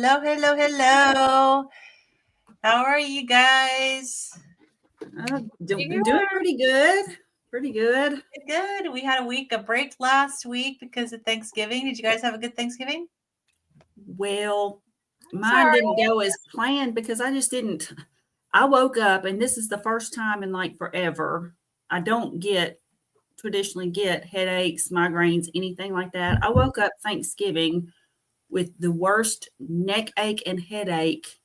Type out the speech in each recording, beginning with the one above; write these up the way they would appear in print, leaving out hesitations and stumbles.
Hello, hello, hello. How are you guys? Doing pretty good. Pretty good. Good. We had a break last week because of Thanksgiving. Did you guys have a good Thanksgiving? Well, mine didn't go as planned because I woke up and this is the first time in like forever. I don't traditionally get headaches, migraines, anything like that. I woke up Thanksgiving with the worst neck ache and headache,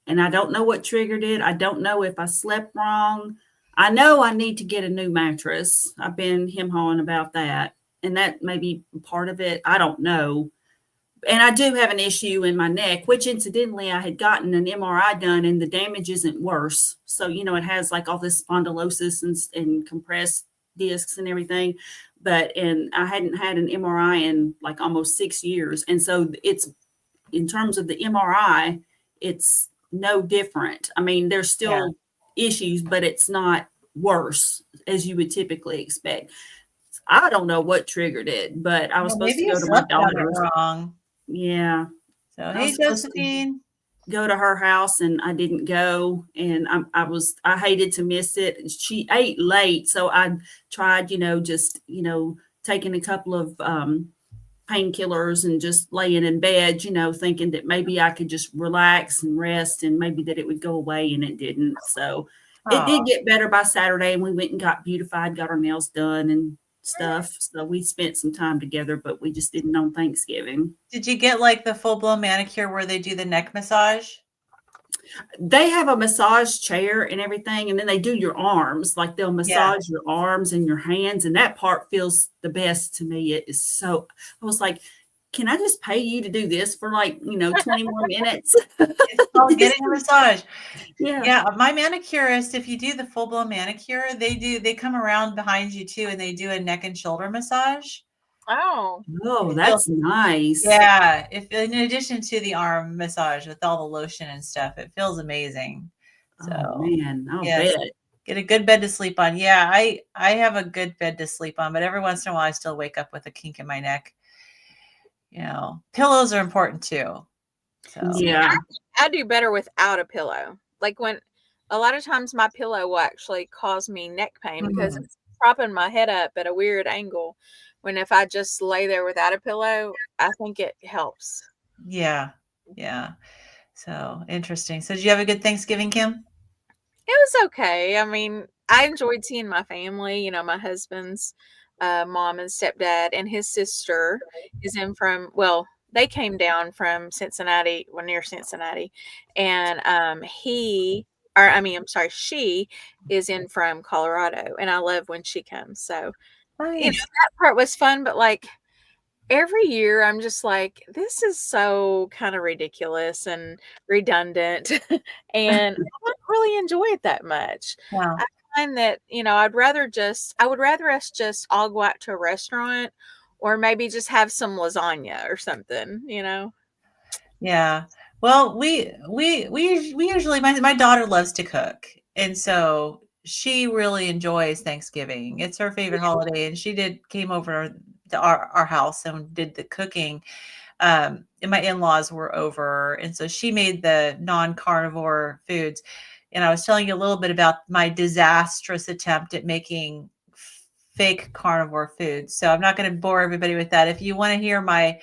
and I don't know what triggered it. I don't know if I slept wrong. I know I need to get a new mattress. I've been hawing about that, and that may be part of it. I don't know. And I do have an issue in my neck, which incidentally I had gotten an MRI done, and the damage isn't worse. So, it has like all this spondylosis and compressed discs and everything. And I hadn't had an MRI in like almost 6 years. And so it's, in terms of the MRI, it's no different. I mean, there's still issues, but it's not worse as you would typically expect. I don't know what triggered it, but I was supposed to go to my daughter's. Wrong. Yeah. So, hey, Josephine. Go to her house, and I didn't go, and I hated to miss it. She ate late, so I tried, taking a couple of painkillers and just laying in bed, thinking that maybe I could just relax and rest, and maybe that it would go away, and it didn't. So it did get better by Saturday, and we went and got beautified, got our nails done and stuff. So we spent some time together, but we just didn't on Thanksgiving. Did you get like the full-blown manicure where they do the neck massage? They have a massage chair and everything, and then they do your arms. Like they'll massage your arms and your hands, and that part feels the best to me. It is so, I was like, can I just pay you to do this for 20 more minutes? It's called getting a massage. Yeah. Yeah. My manicurist, if you do the full-blown manicure, they come around behind you too, and they do a neck and shoulder massage. Oh, that's nice. Yeah. If in addition to the arm massage with all the lotion and stuff, it feels amazing. So, oh man, I'll bet. Get a good bed to sleep on. Yeah, I have a good bed to sleep on, but every once in a while I still wake up with a kink in my neck. Pillows are important too. So yeah, I do better without a pillow. Like when a lot of times my pillow will actually cause me neck pain because it's propping my head up at a weird angle. When if I just lay there without a pillow, I think it helps. Yeah. So interesting. So did you have a good Thanksgiving, Kim? It was okay. I mean, I enjoyed seeing my family, my husband's mom and stepdad, and his sister is in they came down from Cincinnati, near Cincinnati, and she is in from Colorado, and I love when she comes. So, Nice. that part was fun, but like every year I'm just like, this is so kind of ridiculous and redundant, and I don't really enjoy it that much. Wow. I find that, I would rather us just all go out to a restaurant or maybe just have some lasagna or something, Yeah. Well, we usually, my daughter loves to cook, and so she really enjoys Thanksgiving. It's her favorite holiday, and she came over to our house and did the cooking. And my in-laws were over, and so she made the non-carnivore foods. And I was telling you a little bit about my disastrous attempt at making fake carnivore foods. So I'm not going to bore everybody with that. If you want to hear my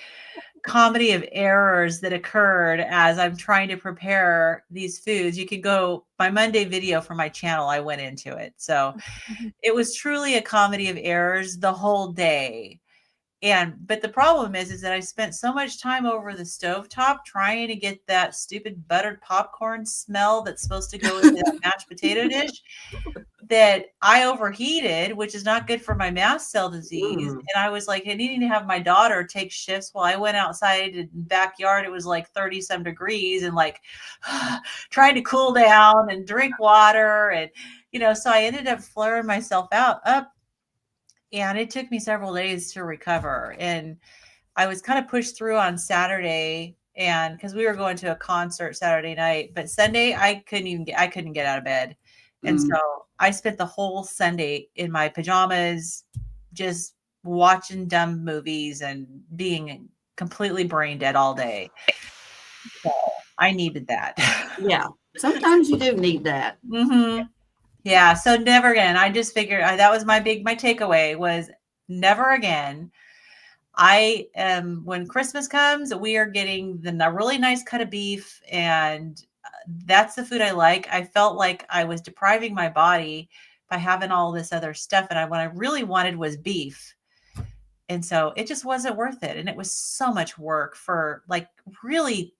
comedy of errors that occurred as I'm trying to prepare these foods, you could go my Monday video for my channel. I went into it. So it was truly a comedy of errors the whole day. But the problem is that I spent so much time over the stovetop trying to get that stupid buttered popcorn smell that's supposed to go with that mashed potato dish that I overheated, which is not good for my mast cell disease. And I was like, needing to have my daughter take shifts while I went outside in the backyard. It was like 30 some degrees and like trying to cool down and drink water. And, so I ended up flaring myself up. And it took me several days to recover. And I was kind of pushed through on Saturday, and because we were going to a concert Saturday night, but Sunday I couldn't get out of bed. And so I spent the whole Sunday in my pajamas, just watching dumb movies and being completely brain dead all day. So I needed that. Yeah. Sometimes you do need that. Mm-hmm. Yeah. So never again. I just figured that was my takeaway was never again. I am, when Christmas comes, we are getting a really nice cut of beef, and that's the food I like. I felt like I was depriving my body by having all this other stuff, and what I really wanted was beef. And so it just wasn't worth it. And it was so much work for like really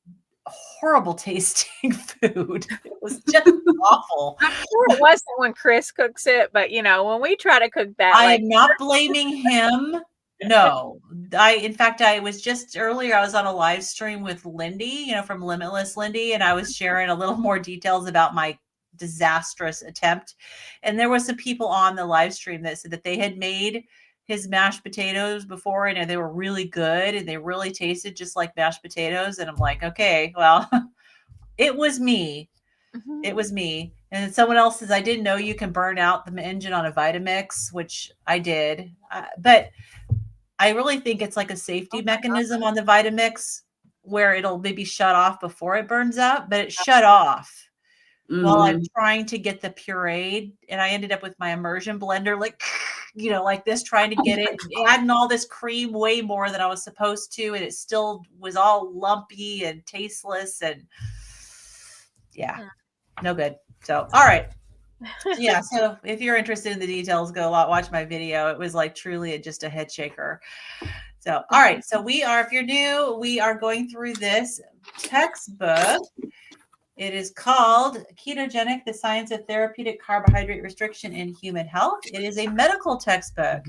horrible tasting food. It was just awful. I'm sure it wasn't when Chris cooks it, but when we try to cook that, I am not blaming him. No, in fact, I was just earlier, I was on a live stream with Lindy, from Limitless Lindy, and I was sharing a little more details about my disastrous attempt. And there was some people on the live stream that said that they had made his mashed potatoes before, and they were really good and they really tasted just like mashed potatoes. And I'm like, okay, well, it was me. Mhm. It was me. And then someone else says, I didn't know you can burn out the engine on a Vitamix, which I did. But I really think it's like a safety mechanism on the Vitamix where it'll maybe shut off before it burns up, but it shut off while I'm trying to get the pureed. And I ended up with my immersion blender, like, like this, trying to get it, adding all this cream way more than I was supposed to. And it still was all lumpy and tasteless and no good. So, all right. Yeah. So if you're interested in the details, go watch my video. It was like truly just a head shaker. So, all right. So if you're new, we are going through this textbook. It is called Ketogenic, the Science of Therapeutic Carbohydrate Restriction in Human Health. It is a medical textbook.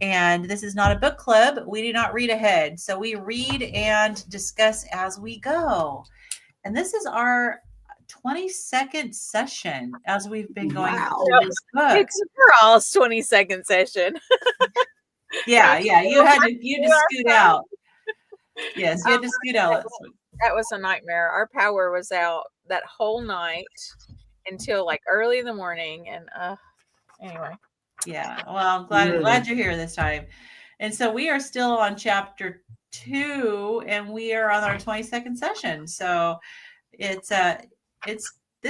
And this is not a book club. We do not read ahead. So we read and discuss as we go. And this is our 22nd session as we've been going through this book. It's for all 22nd session. Yeah. You had to scoot out. Yes, you had to scoot out. That was a nightmare. Our power was out that whole night until like early in the morning. And anyway. Yeah. Well, I'm glad you're here this time. And so we are still on chapter 2, and we are on our 22nd session. So this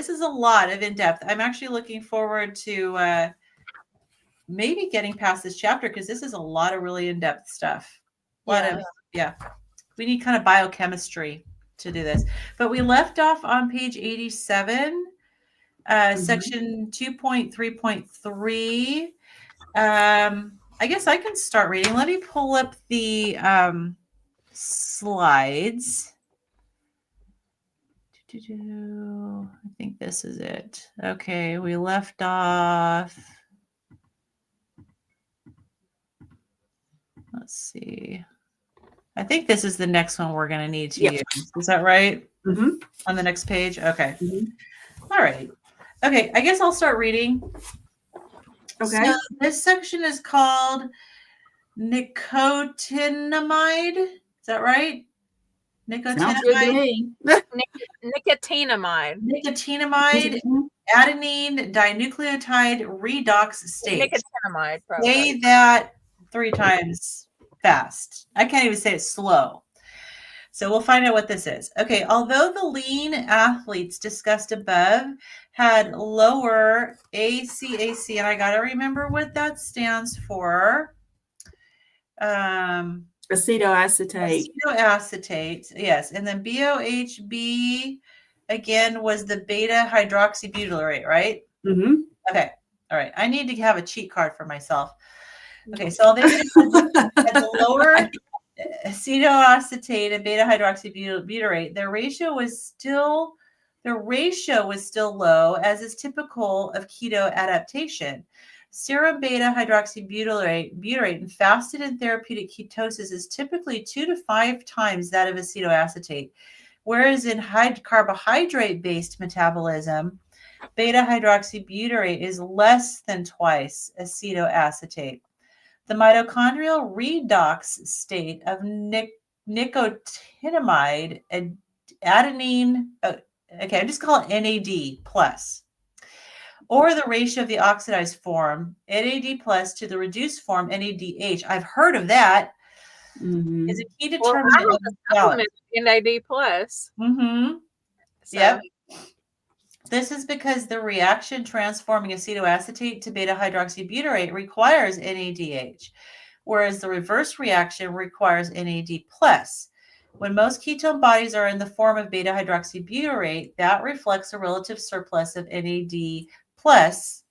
is a lot of in-depth. I'm actually looking forward to maybe getting past this chapter, because this is a lot of really in-depth stuff. We need kind of biochemistry to do this. But we left off on page 87, section 2.3.3. I guess I can start reading. Let me pull up the slides. I think this is it. Okay, we left off. Let's see. I think this is the next one we're going to need to use. Is that right? Mm-hmm. On the next page? Okay. Mm-hmm. All right. Okay, I guess I'll start reading. Okay. So this section is called Nicotinamide. Is that right? Nicotinamide. Nicotinamide. Nicotinamide, adenine, dinucleotide, redox state. Nicotinamide, probably. Say that 3 times fast. I can't even say it slow. So we'll find out what this is. Okay, although the lean athletes discussed above had lower ACAC, and I got to remember what that stands for. Acetoacetate. Acetoacetate, yes. And then BOHB, again, was the beta hydroxybutyrate, right? Mm-hmm. Okay, all right. I need to have a cheat card for myself. Okay, so they had the lower acetoacetate and beta hydroxybutyrate. Their ratio was still low, as is typical of keto adaptation. Serum beta hydroxybutyrate in fasted and therapeutic ketosis is typically 2 to 5 times that of acetoacetate, whereas in carbohydrate-based metabolism, beta hydroxybutyrate is less than twice acetoacetate. The mitochondrial redox state of nicotinamide and adenine, okay, I just call it NAD plus, or the ratio of the oxidized form NAD plus to the reduced form NADH. I've heard of that. Mm-hmm. is a key Well, I determinant have of a this balance. supplement NAD plus. Mm-hmm. So Yep. This is because the reaction transforming acetoacetate to beta hydroxybutyrate requires NADH, whereas the reverse reaction requires NAD plus. When most ketone bodies are in the form of beta hydroxybutyrate, that reflects a relative surplus of NAD plus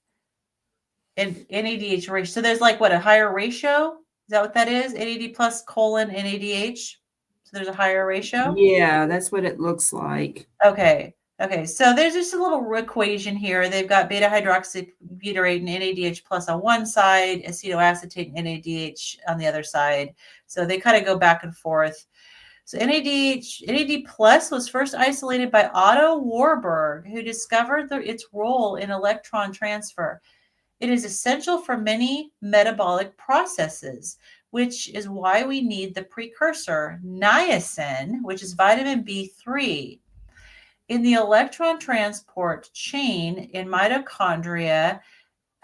and NADH ratio. So there's like what, a higher ratio? Is that what that is? NAD plus colon NADH. So there's a higher ratio. Yeah, that's what it looks like. Okay. Okay. So there's just a little equation here. They've got beta hydroxybutyrate and NADH plus on one side, acetoacetate and NADH on the other side. So they kind of go back and forth. So NAD plus was first isolated by Otto Warburg, who discovered its role in electron transfer. It is essential for many metabolic processes, which is why we need the precursor niacin, which is vitamin B3. In the electron transport chain in mitochondria,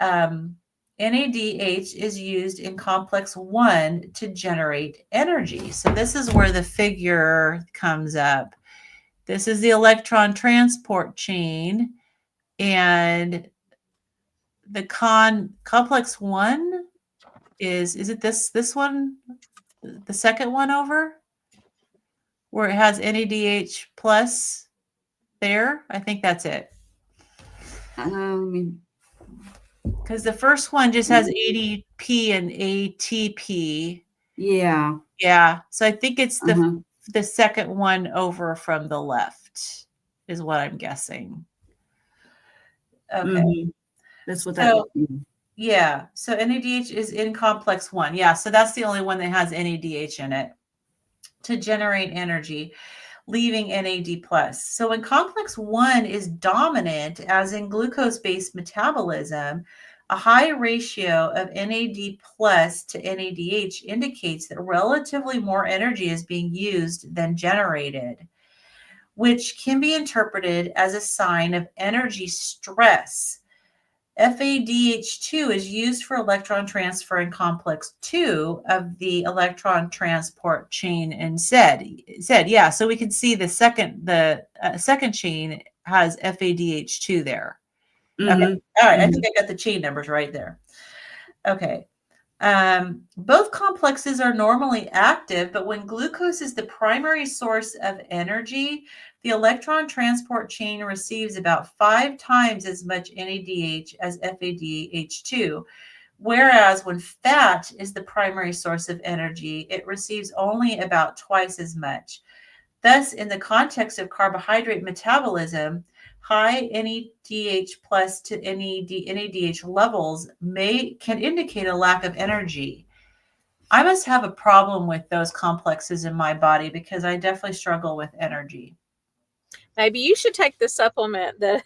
NADH is used in complex 1 to generate energy. So this is where the figure comes up. This is the electron transport chain, and the complex 1 is it this one, the second one over, where it has NADH plus there? I think that's it. Because the first one just has ADP and ATP. Yeah. Yeah. So I think it's the second one over from the left is what I'm guessing. Okay. Mm-hmm. That's what that looks like. Yeah. So NADH is in complex 1. Yeah. So that's the only one that has NADH in it to generate energy, leaving NAD plus. So when complex 1 is dominant, as in glucose-based metabolism, a high ratio of NAD plus to NADH indicates that relatively more energy is being used than generated, which can be interpreted as a sign of energy stress. FADH2 is used for electron transfer in complex 2 of the electron transport chain and said yeah, so we can see the second chain has FADH2 there. Okay. All right. I think I got the chain numbers right there. Okay. Both complexes are normally active, but when glucose is the primary source of energy, the electron transport chain receives about 5 times as much NADH as FADH2, whereas when fat is the primary source of energy, it receives only about twice as much. Thus, in the context of carbohydrate metabolism, high NADH plus to NADH levels can indicate a lack of energy. I must have a problem with those complexes in my body because I definitely struggle with energy. maybe you should take the supplement that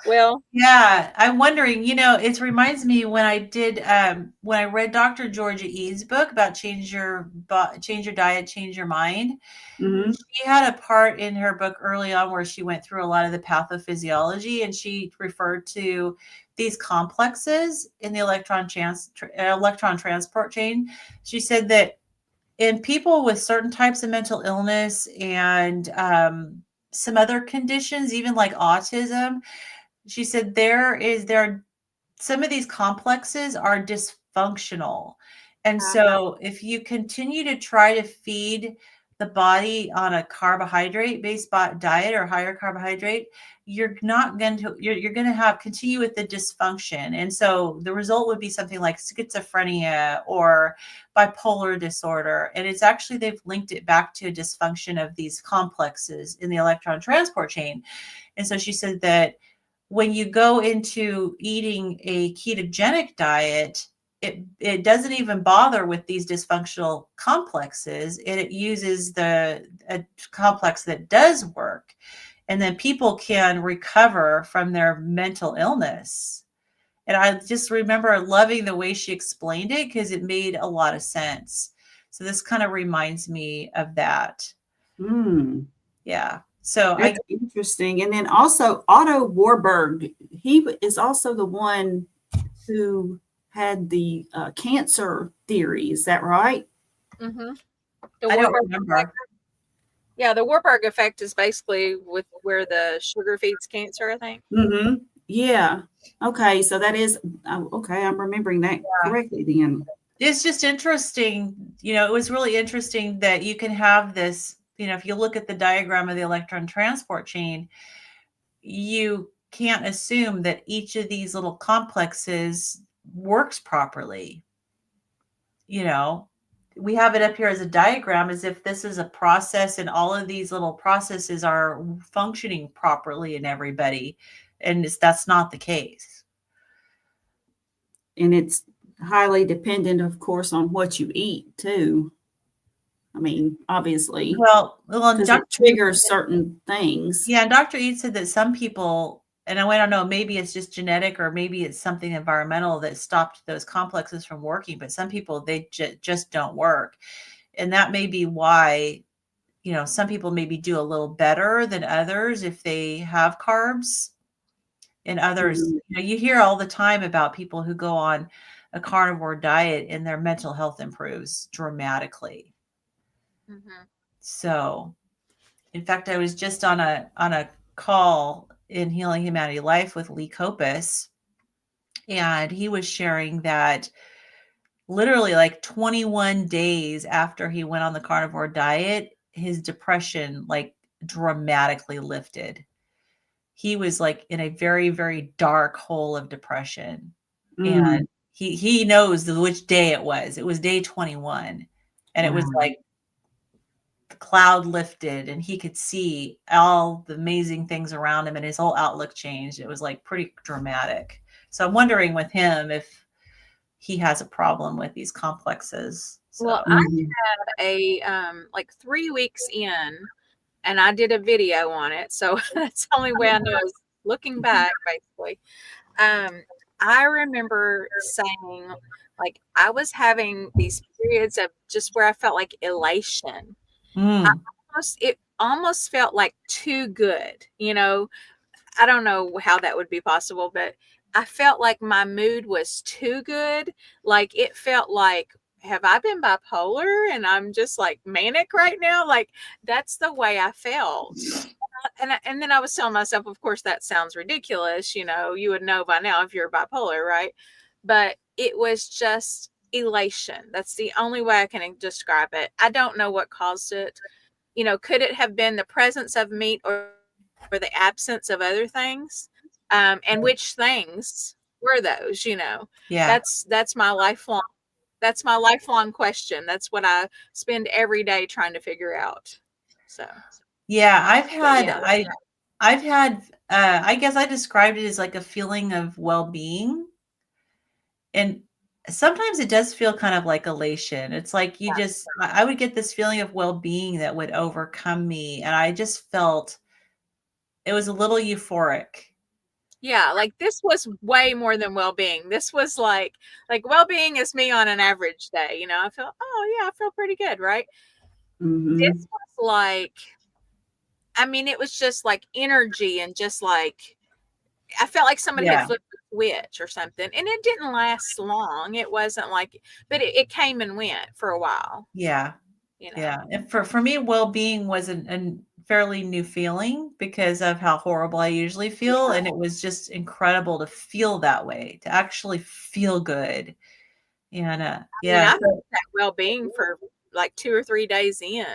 well, yeah, I'm wondering, it reminds me when I read Dr. Georgia E's book about change your diet, change your mind. Mm-hmm. She had a part in her book early on where she went through a lot of the pathophysiology, and she referred to these complexes in the electron transport chain. She said that in people with certain types of mental illness and some other conditions, even like autism, she said there are some of these complexes are dysfunctional. And so if you continue to try to feed the body on a carbohydrate-based diet or higher carbohydrate, you're going to continue with the dysfunction. And so the result would be something like schizophrenia or bipolar disorder. And it's actually, they've linked it back to a dysfunction of these complexes in the electron transport chain. And so she said that when you go into eating a ketogenic diet, it doesn't even bother with these dysfunctional complexes, and it uses a complex that does work. And then people can recover from their mental illness. And I just remember loving the way she explained it because it made a lot of sense. So this kind of reminds me of that. Yeah. So that's interesting. And then also Otto Warburg, he is also the one who had the cancer theory. Is that right? Mm-hmm. The I don't Warburg remember. Yeah, the Warburg effect is basically with where the sugar feeds cancer, I think. Mm-hmm. Yeah. Okay. So that is okay. I'm remembering that correctly then. It's just interesting. It was really interesting that you can have this, if you look at the diagram of the electron transport chain, you can't assume that each of these little complexes works properly. We have it up here as a diagram as if this is a process and all of these little processes are functioning properly in everybody. And that's not the case. And it's highly dependent, of course, on what you eat too. I mean, obviously, Well, because it triggers certain things. Yeah, and Dr. Eid said that some people, and I don't know, maybe it's just genetic or maybe it's something environmental that stopped those complexes from working, but some people, they just don't work. And that may be why, some people maybe do a little better than others if they have carbs. And others, you hear all the time about people who go on a carnivore diet and their mental health improves dramatically. Mm-hmm. So, in fact, I was just on a call in Healing Humanity Life with Lee Kopis, and he was sharing that literally like 21 days after he went on the carnivore diet, his depression like dramatically lifted. He was like in a very, very dark hole of depression. And he knows which day it was. It was day 21. And it was like the cloud lifted and he could see all the amazing things around him and his whole outlook changed. It was like pretty dramatic. So I'm wondering with him if he has a problem with these complexes. So. Well, I had a like 3 weeks in, and I did a video on it. So that's the only way I know is looking back, basically. I remember saying, like, I was having these periods of just where I felt like elation. It almost felt like too good, I don't know how that would be possible, but I felt like my mood was too good. Like it felt like, have I been bipolar and I'm just like manic right now? Like that's the way I felt. And then I was telling myself, of course, that sounds ridiculous. You would know by now if you're bipolar, right? But it was just elation. That's the only way I can describe it. I don't know what caused it. Could it have been the presence of meat or the absence of other things? And which things were those? Yeah. That's my lifelong question. That's what I spend every day trying to figure out. So yeah, I've had I guess I described it as like a feeling of well-being. And sometimes it does feel kind of like elation. It's like I would get this feeling of well-being that would overcome me. And I just felt it was a little euphoric. Yeah, like this was way more than well-being. This was like well-being is me on an average day. I feel, oh yeah, I feel pretty good, right? This was like, it was just like energy and just like I felt like somebody had flipped a switch or something, and it didn't last long. It wasn't like, but it came and went for a while. Yeah. Yeah. And for me, well-being was a fairly new feeling because of how horrible I usually feel. And it was just incredible to feel that way, to actually feel good. And I felt that well-being for like 2 or 3 days in,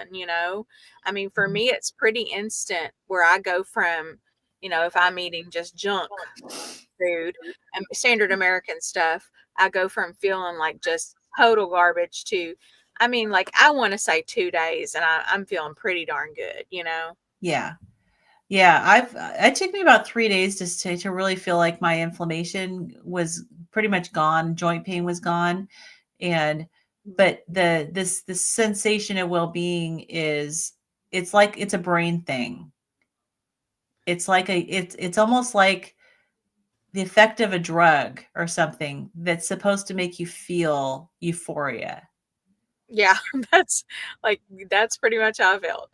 for me, it's pretty instant where I go from, if I'm eating just junk food and standard American stuff, I go from feeling like just total garbage to, like I want to say 2 days and I'm feeling pretty darn good, Yeah. Yeah. It took me about 3 days to really feel like my inflammation was pretty much gone. Joint pain was gone. But this sensation of well-being it's like, it's a brain thing. It's like it's almost like the effect of a drug or something that's supposed to make you feel euphoria. Yeah, that's pretty much how I felt.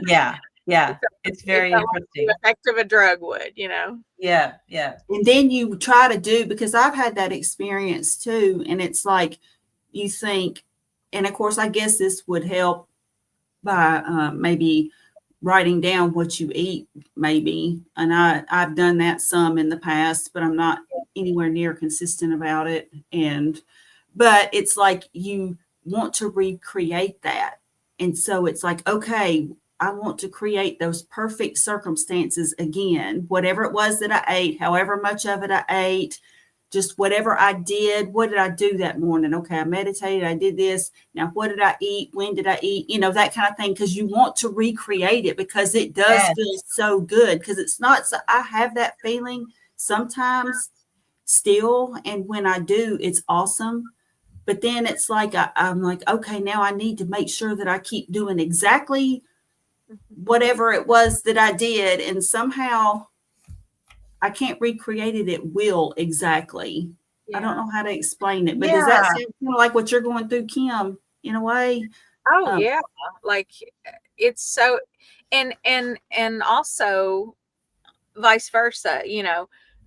Yeah. Yeah. It's very interesting. The effect of a drug would, Yeah. Yeah. And then you try to do, because I've had that experience too. And it's like, you think, And of course, I guess this would help by maybe writing down what you eat, maybe. And I've done that some in the past, but I'm not anywhere near consistent about it. But it's like you want to recreate that. And so it's like, okay, I want to create those perfect circumstances again, whatever it was that I ate, however much of it I ate, just whatever I did. What did I do that morning? Okay, I meditated, I did this. Now, what did I eat? When did I eat? That kind of thing, because you want to recreate it because it does feel so good. Because it's not, so I have that feeling sometimes still. And when I do, it's awesome. But then it's like, I'm like, okay, now I need to make sure that I keep doing exactly whatever it was that I did. And somehow I can't recreate it at will exactly. Yeah. I don't know how to explain it, but does that sound kind of like what you're going through, Kim, in a way? Oh, yeah. Like it's so, and also vice versa,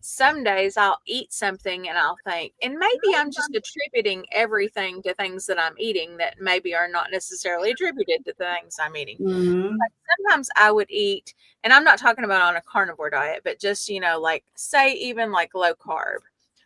some days I'll eat something and I'll think, and maybe I'm just attributing everything to things that I'm eating that maybe are not necessarily attributed to the things I'm eating. Mm-hmm. But sometimes I would eat, and I'm not talking about on a carnivore diet, but just, like say even like low carb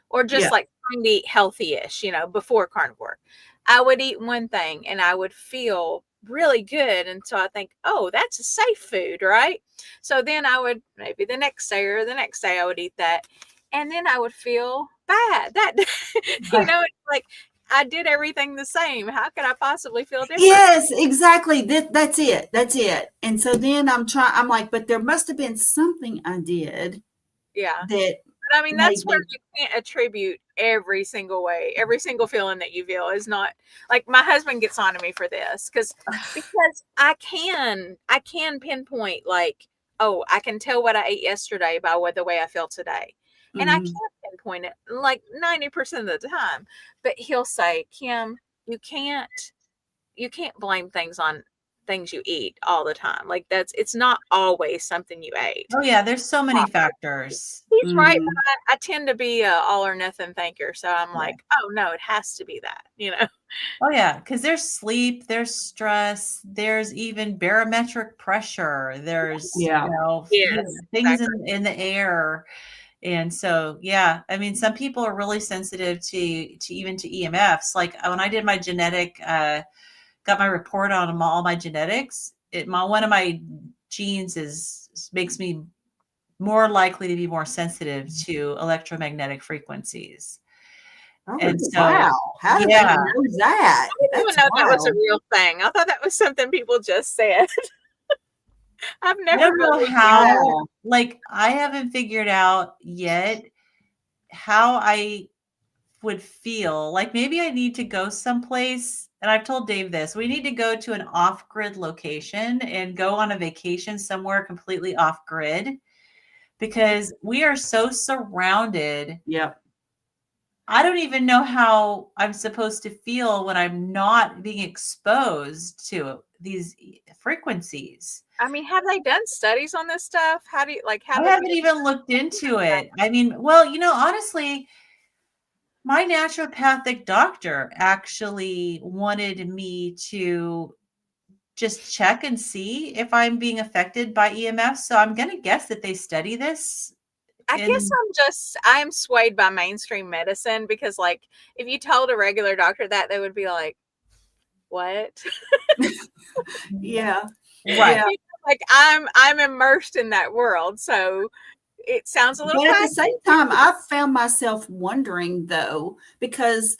or just like trying to eat healthy-ish, before carnivore. I would eat one thing and I would feel really good. And so I think, oh, that's a safe food, right? So then I would maybe the next day I would eat that. And then I would feel bad. That, it's like I did everything the same. How could I possibly feel different? Yes, exactly. That's it. That's it. And so then I'm like, but there must have been something I did. Yeah. That. But I mean, that's where you can't attribute every single feeling that you feel is not, like, my husband gets on to me for this because I can pinpoint, like, oh, I can tell what I ate yesterday by the way I feel today. And I can't pinpoint it like 90% of the time, but he'll say, Kim, you can't blame things on things you eat all the time. Like it's not always something you ate. Oh yeah, there's so many factors. He's right, but I tend to be a all or nothing thinker. So I'm like, oh no, it has to be that, Oh yeah, because there's sleep, there's stress, there's even barometric pressure, there's things in the air. And so, yeah, I mean, some people are really sensitive to even to EMFs. Like when I did my genetic, got my report on all my genetics, one of my genes makes me more likely to be more sensitive to electromagnetic frequencies. Oh, and so, wow. How did they know that? I didn't even know that was a real thing. I thought that was something people just said. I've never I don't know how, like, I haven't figured out yet how I would feel. Like maybe I need to go someplace, and I've told Dave this, we need to go to an off-grid location and go on a vacation somewhere completely off-grid, because we are so surrounded. Yep. I don't even know how I'm supposed to feel when I'm not being exposed to these frequencies. I mean, have they done studies on this stuff? How do you I haven't even looked into it. I mean, well, honestly, my naturopathic doctor actually wanted me to just check and see if I'm being affected by EMF. So I'm going to guess that they study this. I guess I'm swayed by mainstream medicine, because like if you told a regular doctor that, they would be like, what? Yeah. Right. Like I'm immersed in that world. So it sounds a little But at the same time, I've found myself wondering though, because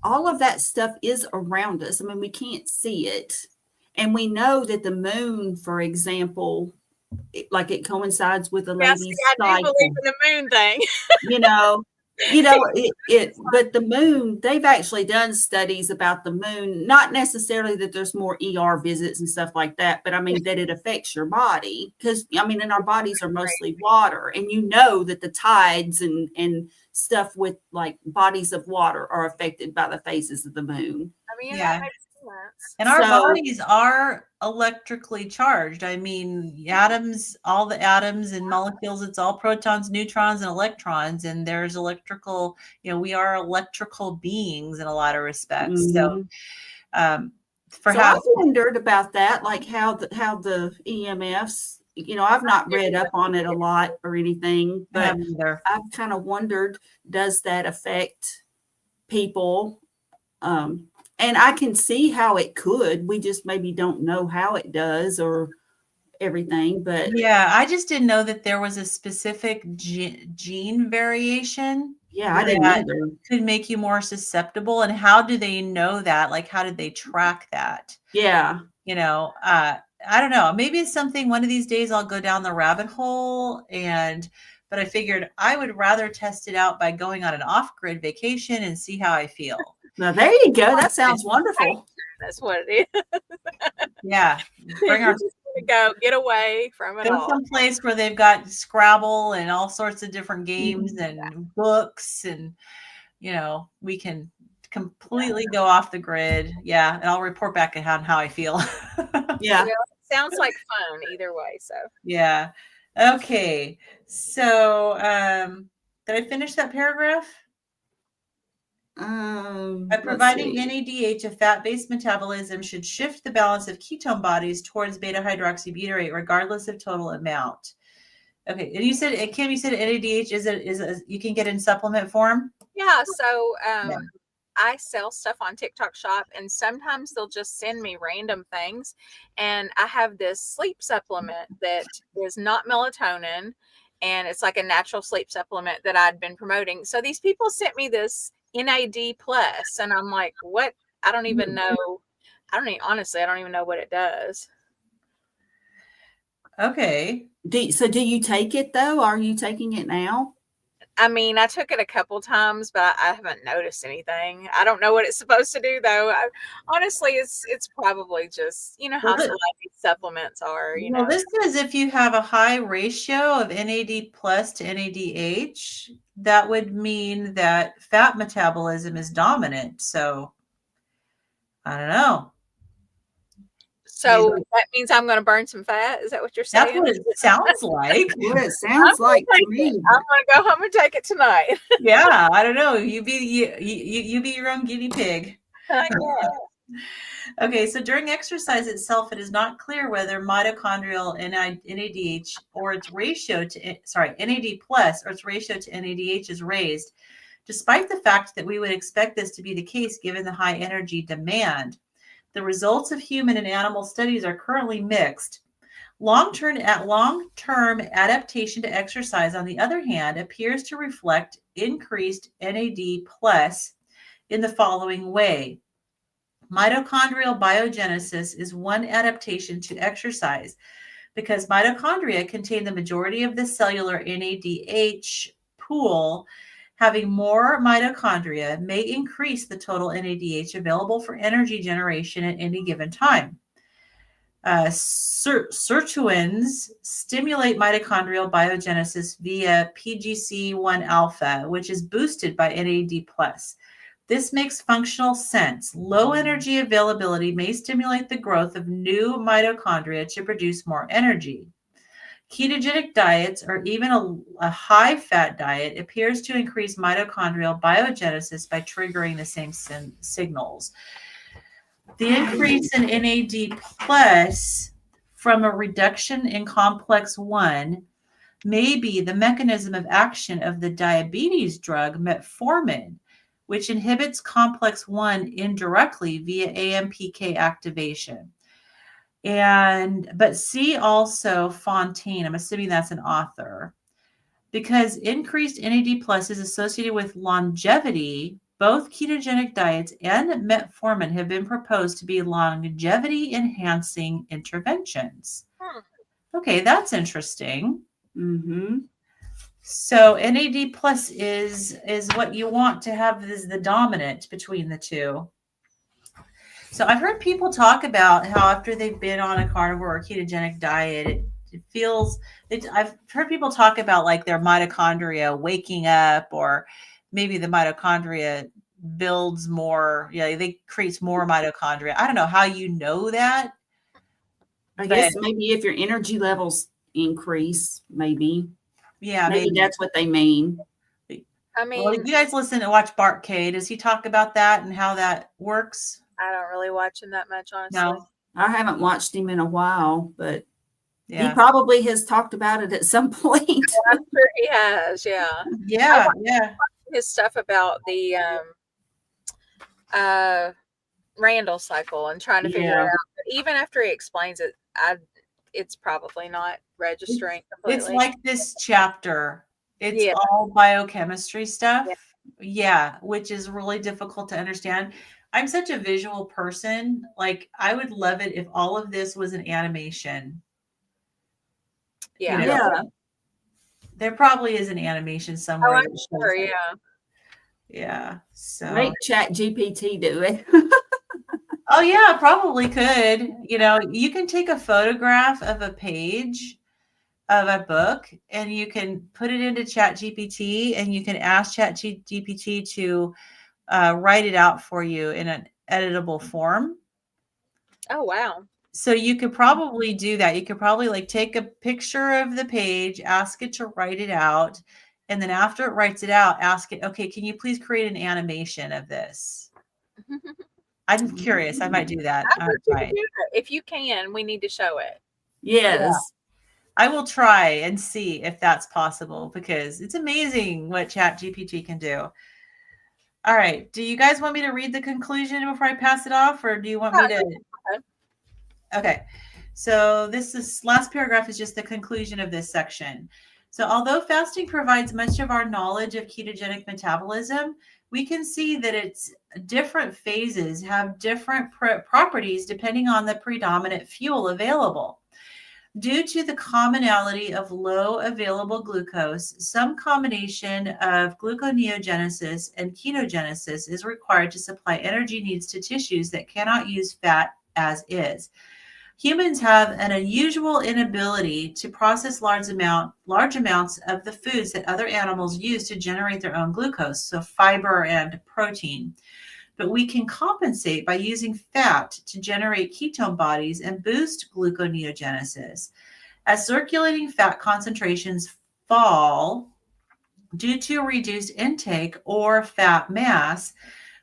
all of that stuff is around us. I mean, we can't see it. And we know that the moon, for example, it coincides with the lady's cycle. I do believe in the moon thing. But the moon, they've actually done studies about the moon, not necessarily that there's more ER visits and stuff like that, but I mean that it affects your body, because I mean, and our bodies are mostly water, and that the tides and stuff with like bodies of water are affected by the phases of the moon. I mean, that makes sense. And our bodies are electrically charged. I mean, atoms, all the atoms and molecules, it's all protons, neutrons, and electrons. And there's electrical, we are electrical beings in a lot of respects. So For So how I've wondered about that, like how the EMFs, I've not read up on it a lot or anything, I but haven't either. I've kind of wondered, does that affect people? And I can see how it could. We just maybe don't know how it does or everything, but Yeah, I just didn't know that there was a specific gene variation yeah, I didn't that either. could make you more susceptible. And how do they know that? Like, how did they track that? Yeah. I don't know. Maybe it's something one of these days I'll go down the rabbit hole but I figured I would rather test it out by going on an off-grid vacation and see how I feel. Now there you go. That sounds wonderful. That's what it is. Yeah. Bring You our just want to go get away from it Go all. someplace where they've got Scrabble and all sorts of different games Mhm. and books and we can completely go off the grid. Yeah, and I'll report back on how I feel. Yeah. Well, sounds like fun either way. So Yeah. Okay. So, did I finish that paragraph? By Let's providing see. NADH, a fat-based metabolism should shift the balance of ketone bodies towards beta-hydroxybutyrate, regardless of total amount. Okay, and you said, Kim, you said NADH you can get in supplement form? yeah, so I sell stuff on TikTok Shop, and sometimes they'll just send me random things. And I have this sleep supplement that is not melatonin, and it's like a natural sleep supplement that I'd been promoting. So these people sent me this NAD plus, and I'm like, what? I don't even know. Honestly, I don't even know what it does. Okay. So do you take it though? Are you taking it now? I mean, I took it a couple times, but I haven't noticed anything. I don't know what it's supposed to do, though. Honestly, it's probably just Well, how a lot of these supplements are. well, this says if you have a high ratio of NAD plus to NADH, that would mean that fat metabolism is dominant. So I don't know. So that means I'm going to burn some fat. Is that what you're That's saying? what it sounds like. What it sounds like to me. I'm going to go home and take it tonight. Yeah, I don't know. You be your own guinea pig. I guess. Okay, so during exercise itself, it is not clear whether mitochondrial NADH or its ratio to NAD plus or its ratio to NADH is raised, despite the fact that we would expect this to be the case given the high energy demand. The results of human and animal studies are currently mixed. Long-term adaptation to exercise, on the other hand, appears to reflect increased NAD plus in the following way. Mitochondrial biogenesis is one adaptation to exercise because mitochondria contain the majority of the cellular NADH pool. Having more mitochondria may increase the total NADH available for energy generation at any given time. Sirtuins stimulate mitochondrial biogenesis via PGC1 alpha, which is boosted by NAD+. This makes functional sense. Low energy availability may stimulate the growth of new mitochondria to produce more energy. Ketogenic diets, or even a high-fat diet, appears to increase mitochondrial biogenesis by triggering the same signals. The increase in NAD plus from a reduction in complex 1 may be the mechanism of action of the diabetes drug metformin, which inhibits complex 1 indirectly via AMPK activation. But see also Fontaine, I'm assuming that's an author, because increased NAD plus is associated with longevity. Both ketogenic diets and metformin have been proposed to be longevity enhancing interventions. Okay, that's interesting. Mm-hmm. So NAD plus is what you want to have as the dominant between the two. So I've heard people talk about how after they've been on a carnivore or ketogenic diet, I've heard people talk about like their mitochondria waking up, or maybe the mitochondria builds more, they creates more mitochondria. I don't know how you know that. I guess maybe if your energy levels increase, maybe. Yeah, maybe that's what they mean. I mean, well, you guys listen and watch Bart K. Does he talk about that and how that works? I don't really watch him that much, honestly. No. I haven't watched him in a while, but he Yeah. probably has talked about it at some point. I'm sure he has, yeah. Yeah. Yeah. His stuff about the Randall cycle and trying to figure it Yeah. out. But even after he explains it, it's probably not registering It's completely. like this chapter. It's Yeah. all biochemistry stuff. Yeah. Yeah, which is really difficult to understand. I'm such a visual person. Like, I would love it if all of this was an animation. Yeah. You know, Yeah. there probably is an animation somewhere Oh, I'm that shows sure, it. yeah. Yeah. So Make Chat GPT do it. oh yeah, probably could. You know, you can take a photograph of a page of a book and you can put it into Chat GPT and you can ask Chat GPT to write it out for you in an editable form. Oh, wow. So you could probably do that. You could probably like take a picture of the page, ask it to write it out, and then after it writes it out, ask it, okay, can you please create an animation of this? I'm curious. I might do that. I think you can do it. If you can, we need to show it. Yes. I will try and see if that's possible because it's amazing what Chat GPT can do. All right. Do you guys want me to read the conclusion before I pass it off, or do you want me to? Okay. So this last paragraph is just the conclusion of this section. So although fasting provides much of our knowledge of ketogenic metabolism, we can see that its different phases have different properties depending on the predominant fuel available. Due to the commonality of low available glucose, some combination of gluconeogenesis and ketogenesis is required to supply energy needs to tissues that cannot use fat as is. Humans have an unusual inability to process large amounts of the foods that other animals use to generate their own glucose, so fiber and protein. But we can compensate by using fat to generate ketone bodies and boost gluconeogenesis. As circulating fat concentrations fall due to reduced intake or fat mass,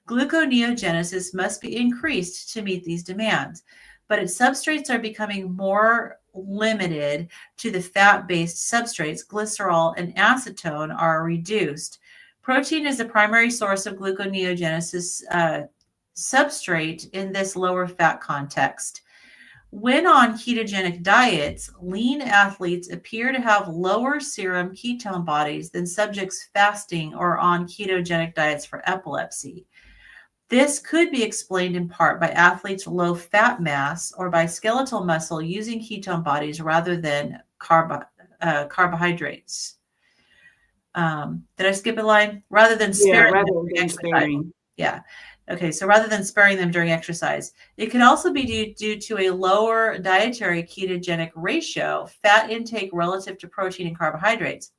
gluconeogenesis must be increased to meet these demands. But its substrates are becoming more limited to the fat-based substrates. Glycerol and acetone are reduced. Protein is the primary source of gluconeogenesis substrate in this lower fat context. When on ketogenic diets, lean athletes appear to have lower serum ketone bodies than subjects fasting or on ketogenic diets for epilepsy. This could be explained in part by athletes' low fat mass or by skeletal muscle using ketone bodies rather than carbohydrates. Did I skip a line? Rather than sparing. Yeah. Okay. So rather than sparing them during exercise, it could also be due to a lower dietary ketogenic ratio, fat intake relative to protein and carbohydrates.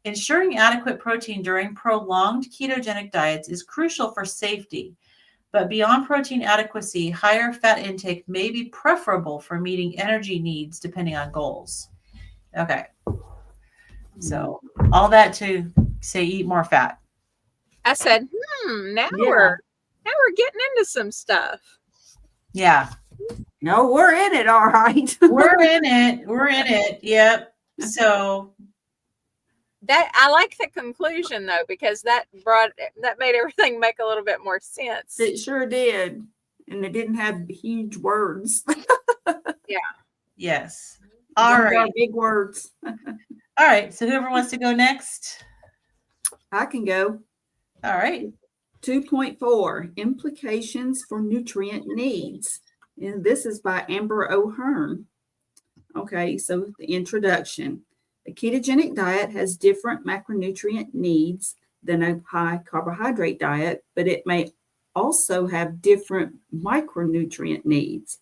Ensuring adequate protein during prolonged ketogenic diets is crucial for safety. But beyond protein adequacy, higher fat intake may be preferable for meeting energy needs depending on goals. Okay. So all that to say eat more fat. I said, now we're getting into some stuff. Yeah. No, we're in it, all right. We're in it. Yep. So that I like the conclusion though, because that made everything make a little bit more sense. It sure did. And it didn't have huge words. Yeah. Yes. All right. Big words. All right. So whoever wants to go next. I can go. All right. 2.4 Implications for Nutrient Needs. And this is by Amber O'Hearn. Okay, so the introduction. A ketogenic diet has different macronutrient needs than a high carbohydrate diet, but it may also have different micronutrient needs.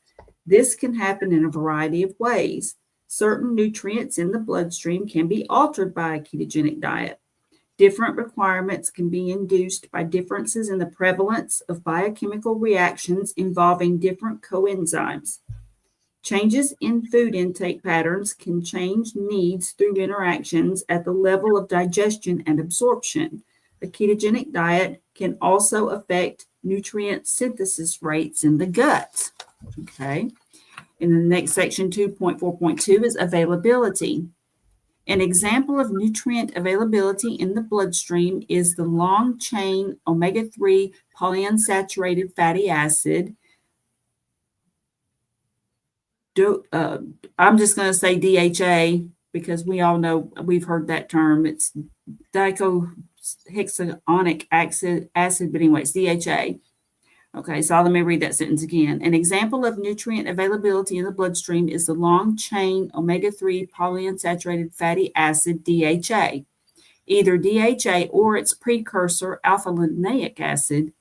This can happen in a variety of ways. Certain nutrients in the bloodstream can be altered by a ketogenic diet. Different requirements can be induced by differences in the prevalence of biochemical reactions involving different coenzymes. Changes in food intake patterns can change needs through interactions at the level of digestion and absorption. A ketogenic diet can also affect nutrient synthesis rates in the gut. Okay. And the next section, 2.4.2, is availability. An example of nutrient availability in the bloodstream is the long-chain omega-3 polyunsaturated fatty acid. I'm just going to say DHA because we all know, we've heard that term. It's dicohexaonic acid, but anyway, it's DHA. Okay, so let me read that sentence again. An example of nutrient availability in the bloodstream is the long-chain omega-3 polyunsaturated fatty acid, DHA. Either DHA or its precursor, alpha-linoleic acid,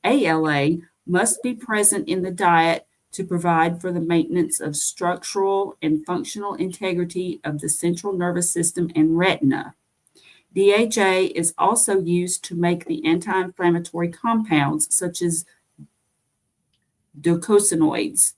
ALA, must be present in the diet to provide for the maintenance of structural and functional integrity of the central nervous system and retina. DHA is also used to make the anti-inflammatory compounds such as docosanoids.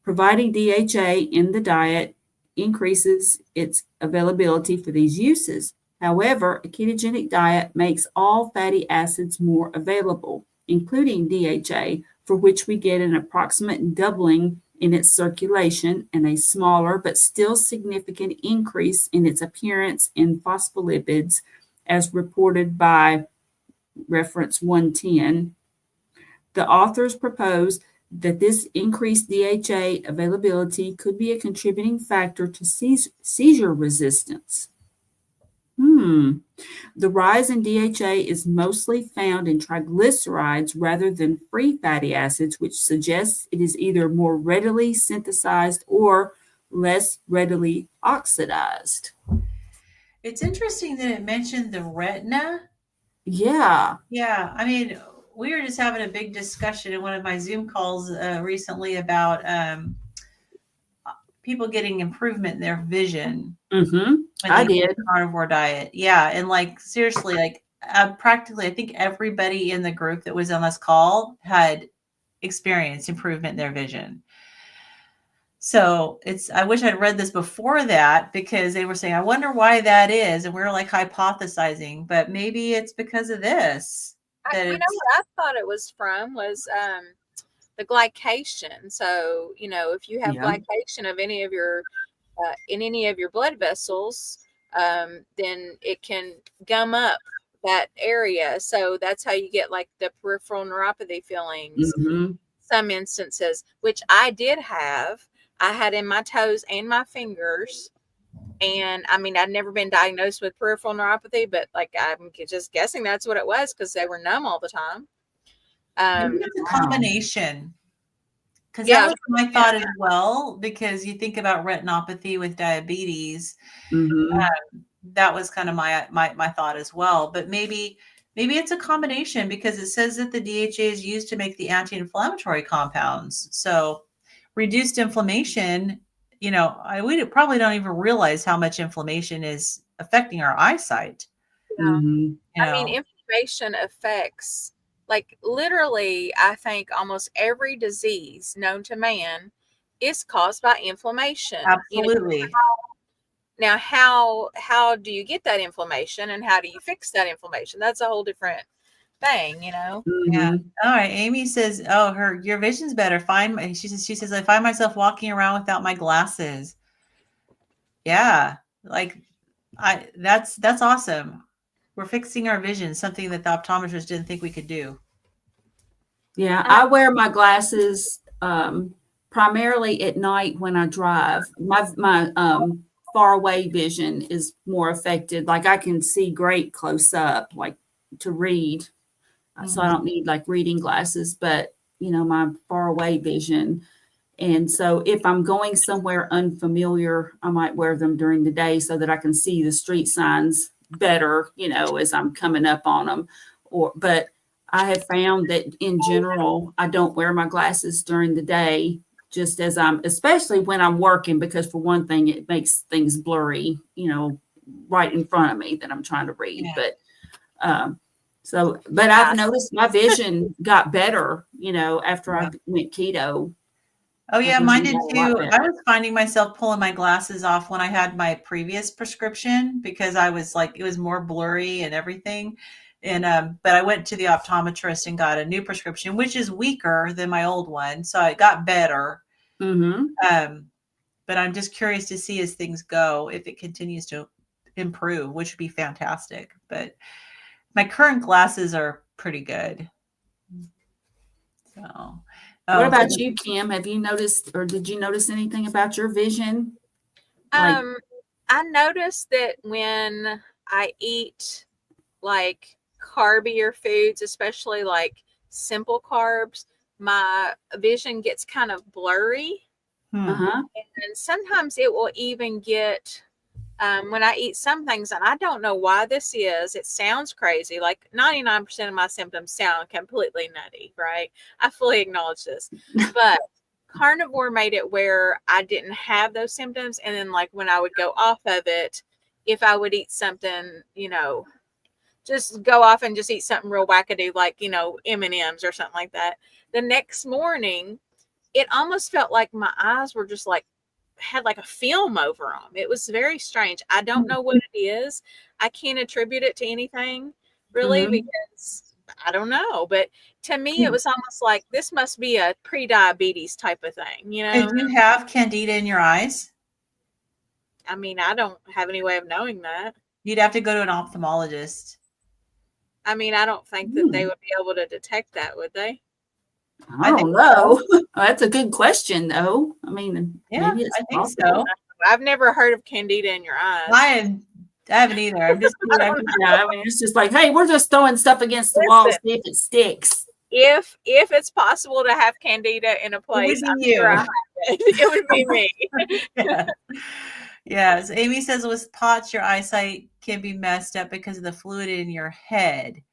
Providing DHA in the diet increases its availability for these uses. However, a ketogenic diet makes all fatty acids more available, including DHA, for which we get an approximate doubling in its circulation and a smaller but still significant increase in its appearance in phospholipids, as reported by reference 110. The authors propose that this increased DHA availability could be a contributing factor to seizure resistance. The rise in DHA is mostly found in triglycerides rather than free fatty acids, which suggests it is either more readily synthesized or less readily oxidized. It's interesting that it mentioned the retina. Yeah. Yeah, I mean, we were just having a big discussion in one of my Zoom calls recently about people getting improvement in their vision. I did. Carnivore diet. Yeah. And like, seriously, like practically, I think everybody in the group that was on this call had experienced improvement in their vision. So I wish I'd read this before that because they were saying, I wonder why that is. And we were like hypothesizing, but maybe it's because of this. You know what I thought it was from was the glycation. So, you know, if you have glycation of any of your in any of your blood vessels, then it can gum up that area. So that's how you get like the peripheral neuropathy feelings. Some instances, which I did have, I had in my toes and my fingers. And I mean, I'd never been diagnosed with peripheral neuropathy, but like I'm just guessing that's what it was because they were numb all the time. Maybe it's a combination. Because that was my thought as well, because you think about retinopathy with diabetes. That was kind of my thought as well. But maybe it's a combination because it says that the DHA is used to make the anti-inflammatory compounds. So reduced inflammation, you know, we probably don't even realize how much inflammation is affecting our eyesight. I mean, inflammation affects, like literally, I think almost every disease known to man is caused by inflammation. Absolutely. Now, how do you get that inflammation and how do you fix that inflammation? That's a whole different thing, you know? Yeah. All right. Amy says, "Oh, your vision's better. She says, I find myself walking around without my glasses." Yeah, like that's awesome. We're fixing our vision, something that the optometrist didn't think we could do. Yeah, I wear my glasses primarily at night when I drive. My far away vision is more affected. Like I can see great close up, like to read. So I don't need like reading glasses, but you know, my far away vision. And so if I'm going somewhere unfamiliar, I might wear them during the day so that I can see the street signs better, you know, as I'm coming up on them. But I have found that in general, I don't wear my glasses during the day, just as especially when I'm working, because for one thing, it makes things blurry, you know, right in front of me that I'm trying to read. Yeah. But I've noticed my vision got better, you know, after I went keto. Oh yeah, mine did too. I was finding myself pulling my glasses off when I had my previous prescription because I was like, it was more blurry and everything. And but I went to the optometrist and got a new prescription, which is weaker than my old one, so it got better. But I'm just curious to see as things go if it continues to improve, which would be fantastic. But my current glasses are pretty good. So, What about you, Kim? Have you noticed, or did you notice anything about your vision? I noticed that when I eat like carbier foods, especially like simple carbs, my vision gets kind of blurry. Uh-huh. And sometimes it will even get when I eat some things, and I don't know why this is. It sounds crazy. Like 99% of my symptoms sound completely nutty, right? I fully acknowledge this. But carnivore made it where I didn't have those symptoms. And then like when I would go off of it, if I would eat something, just go off and just eat something real wackadoo, like, M&Ms or something like that. The next morning, it almost felt like my eyes were just like, had like a film over them. It was very strange. I don't know what it is. I can't attribute it to anything really because I don't know. But to me, it was almost like this must be a pre-diabetes type of thing, Did you have candida in your eyes? I mean, I don't have any way of knowing that. You'd have to go to an ophthalmologist. I mean, I don't think that they would be able to detect that, would they? I don't know. So. That's a good question, though. I mean, yeah, maybe it's I think possible. so. I've never heard of candida in your eyes. I haven't either. I'm just I mean, it's just like, hey, we're just throwing stuff against the wall, see if it sticks. If it's possible to have candida in a place, I'm sure I have it. It would be me. Yes. Amy says with POTS, your eyesight can be messed up because of the fluid in your head.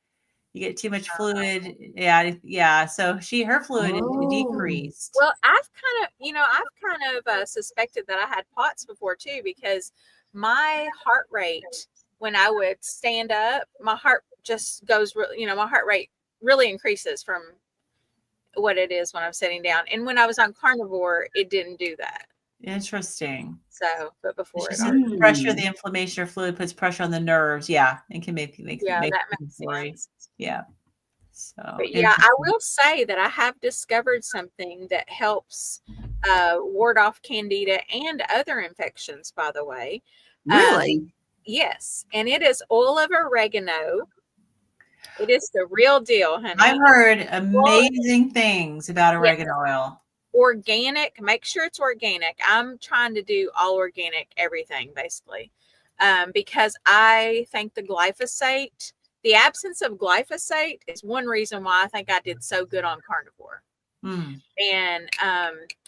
You get too much fluid. Yeah. So her fluid decreased. Well, I've kind of suspected that I had POTS before too, because my heart rate when I would stand up, my heart just goes, my heart rate really increases from what it is when I'm sitting down. And when I was on carnivore, it didn't do that. Interesting. So, but before it pressure, the inflammation or fluid puts pressure on the nerves. Yeah, it can make that makes sense. Yeah. So, but yeah, I will say that I have discovered something that helps ward off candida and other infections. By the way, really, yes, and it is oil of oregano. It is the real deal, honey. I've heard amazing things about oregano oil. Organic, make sure it's organic. I'm trying to do all organic everything basically, because I think the absence of glyphosate is one reason why I think I did so good on carnivore. And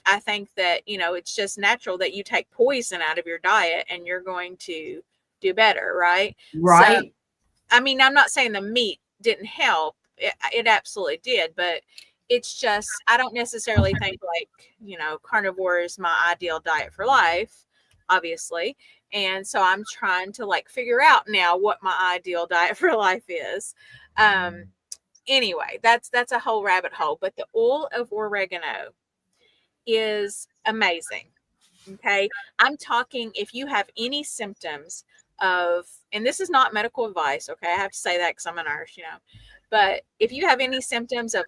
I think that it's just natural that you take poison out of your diet and you're going to do better, right? So, I mean, I'm not saying the meat didn't help. It absolutely did, but it's just, I don't necessarily think carnivore is my ideal diet for life, obviously. And so I'm trying to figure out now what my ideal diet for life is. Anyway, that's a whole rabbit hole, but the oil of oregano is amazing. Okay. I'm talking if you have any symptoms of, and this is not medical advice. Okay. I have to say that because I'm a nurse, but if you have any symptoms of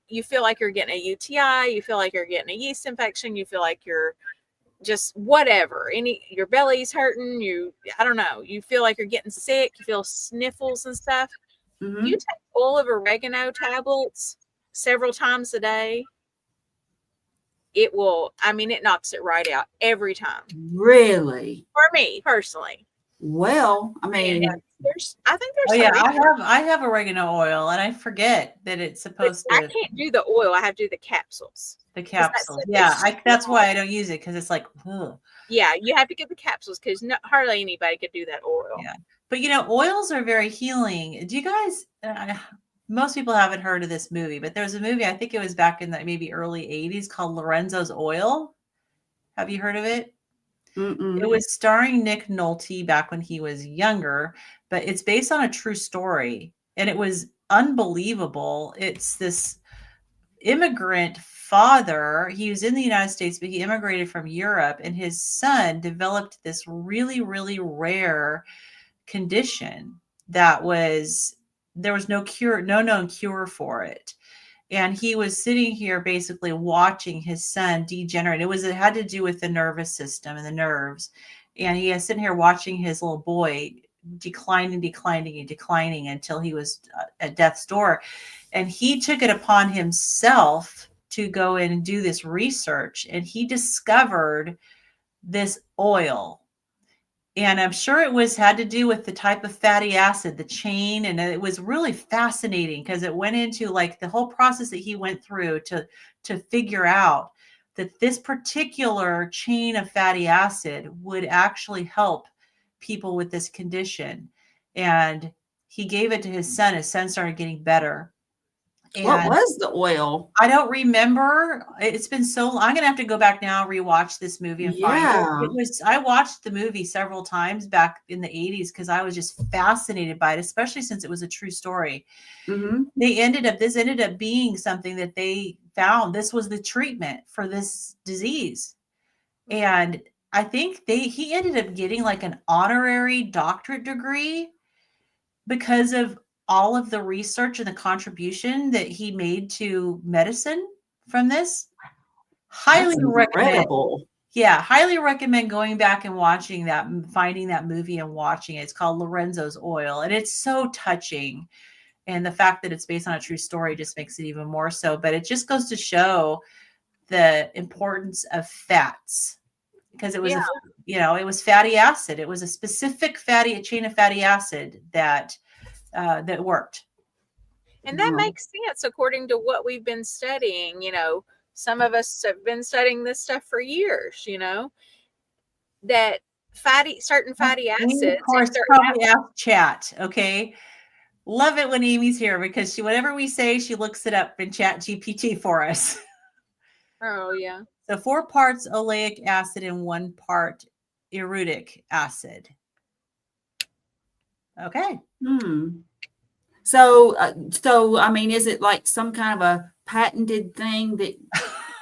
you feel like you're getting a UTI, you feel like you're getting a yeast infection, you feel like you're just whatever, your belly's hurting, I don't know, you feel like you're getting sick, you feel sniffles and stuff. You take oil of oregano tablets several times a day. It will, it knocks it right out every time. Really? For me personally. Well, I mean, I think there's. Oh yeah, I have oregano oil, and I forget that it's supposed to. I can't do the oil. I have to do the capsules. The capsules, yeah. That's why I don't use it, because it's like, ugh. Yeah, you have to get the capsules because hardly anybody could do that oil. Yeah, but oils are very healing. Do you guys? Most people haven't heard of this movie, but there's a movie, I think it was back in the maybe early 80s, called Lorenzo's Oil. Have you heard of it? It was starring Nick Nolte back when he was younger, but it's based on a true story, and it was unbelievable. It's this immigrant father. He was in the United States, but he immigrated from Europe, and his son developed this really, really rare condition that was there was no cure, no known cure for it. And he was sitting here basically watching his son degenerate. It had to do with the nervous system and the nerves. And he was sitting here watching his little boy declining until he was at death's door. And he took it upon himself to go in and do this research. And he discovered this oil. And I'm sure it had to do with the type of fatty acid, the chain. And it was really fascinating because it went into like the whole process that he went through to figure out that this particular chain of fatty acid would actually help people with this condition. And he gave it to his son. His son started getting better. What And was the oil? I don't remember. It's been so long. I'm going to have to go back now, rewatch this movie and find it. I watched the movie several times back in the 80s because I was just fascinated by it, especially since it was a true story. Mm-hmm. This ended up being something that they found. This was the treatment for this disease. And I think he ended up getting like an honorary doctorate degree because of all of the research and the contribution that he made to medicine from this. Highly recommend. Yeah, highly recommend going back and watching that, finding that movie and watching it. It's called Lorenzo's Oil, and it's so touching. And the fact that it's based on a true story just makes it even more so. But it just goes to show the importance of fats, because it was, it was fatty acid. It was a specific chain of fatty acid that worked. And that makes sense according to what we've been studying. Some of us have been studying this stuff for years, that certain fatty acids. Of course, probably ask chat. Okay. Love it when Amy's here because whatever we say, she looks it up in Chat GPT for us. Oh, yeah. So 4 parts oleic acid and 1 part uric acid. Okay. So, I mean, is it like some kind of a patented thing that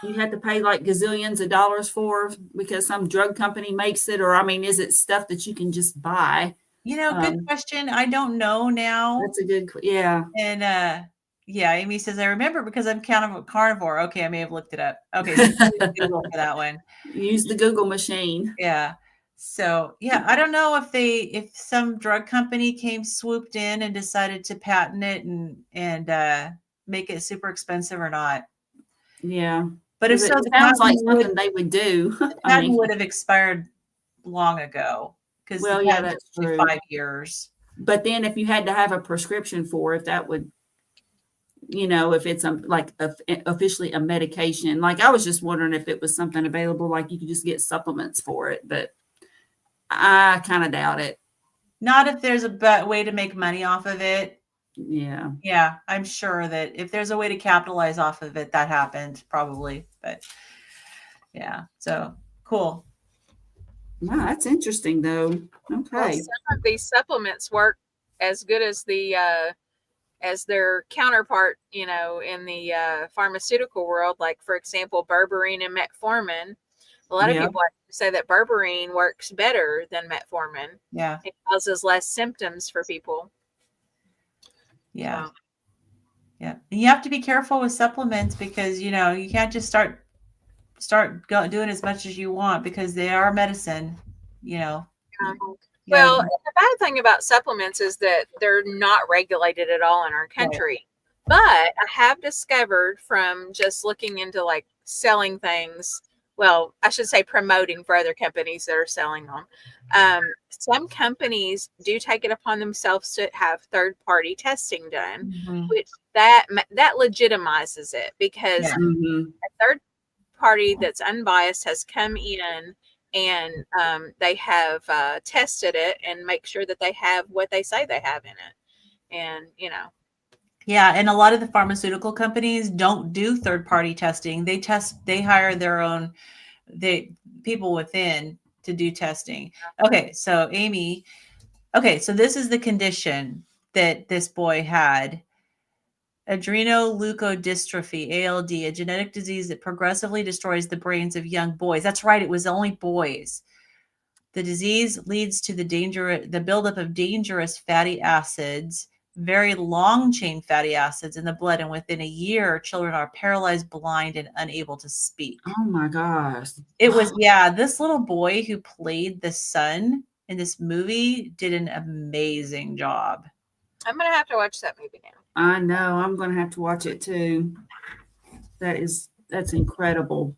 you have to pay like gazillions of dollars for because some drug company makes it? Or, I mean, is it stuff that you can just buy? Good question. I don't know now. That's a good, yeah. And Amy says, I remember because I'm carnivore. Okay, I may have looked it up. Okay, so Google for that one. Use the Google machine. Yeah. So, I don't know if some drug company swooped in and decided to patent it and make it super expensive or not. Yeah. But if so, it sounds like something they would do. The patent would have expired long ago because that's true. 5 years. But then if you had to have a prescription for it, that would, if it's officially a medication, like I was just wondering if it was something available, like you could just get supplements for it, but I kind of doubt it. Not if there's a way to make money off of it. Yeah. Yeah, I'm sure that if there's a way to capitalize off of it, that happened probably. But yeah, so cool. Wow, that's interesting though. Okay. Well, some of these supplements work as good as as their counterpart, in the pharmaceutical world. Like, for example, berberine and metformin. A lot of people say that berberine works better than metformin. Yeah. It causes less symptoms for people. Yeah. Yeah. And you have to be careful with supplements because, you can't just start doing as much as you want because they are medicine, Well, the bad thing about supplements is that they're not regulated at all in our country. Right. But I have discovered from just looking into like selling things, well, I should say promoting for other companies that are selling them. Some companies do take it upon themselves to have third-party testing done, which that legitimizes it because a third party that's unbiased has come in and they have tested it and make sure that they have what they say they have in it. And, Yeah. And a lot of the pharmaceutical companies don't do third-party testing. They hire their own people within to do testing. Okay. So Amy, so this is the condition that this boy had. Adrenoleukodystrophy, ALD, a genetic disease that progressively destroys the brains of young boys. That's right. It was only boys. The disease leads to the buildup of dangerous fatty acids very long chain fatty acids in the blood. And within a year, children are paralyzed, blind, and unable to speak. Oh my gosh. It was, yeah, this little boy who played the son in this movie did an amazing job. I'm going to have to watch that movie now. I know. I'm going to have to watch it too. That's incredible.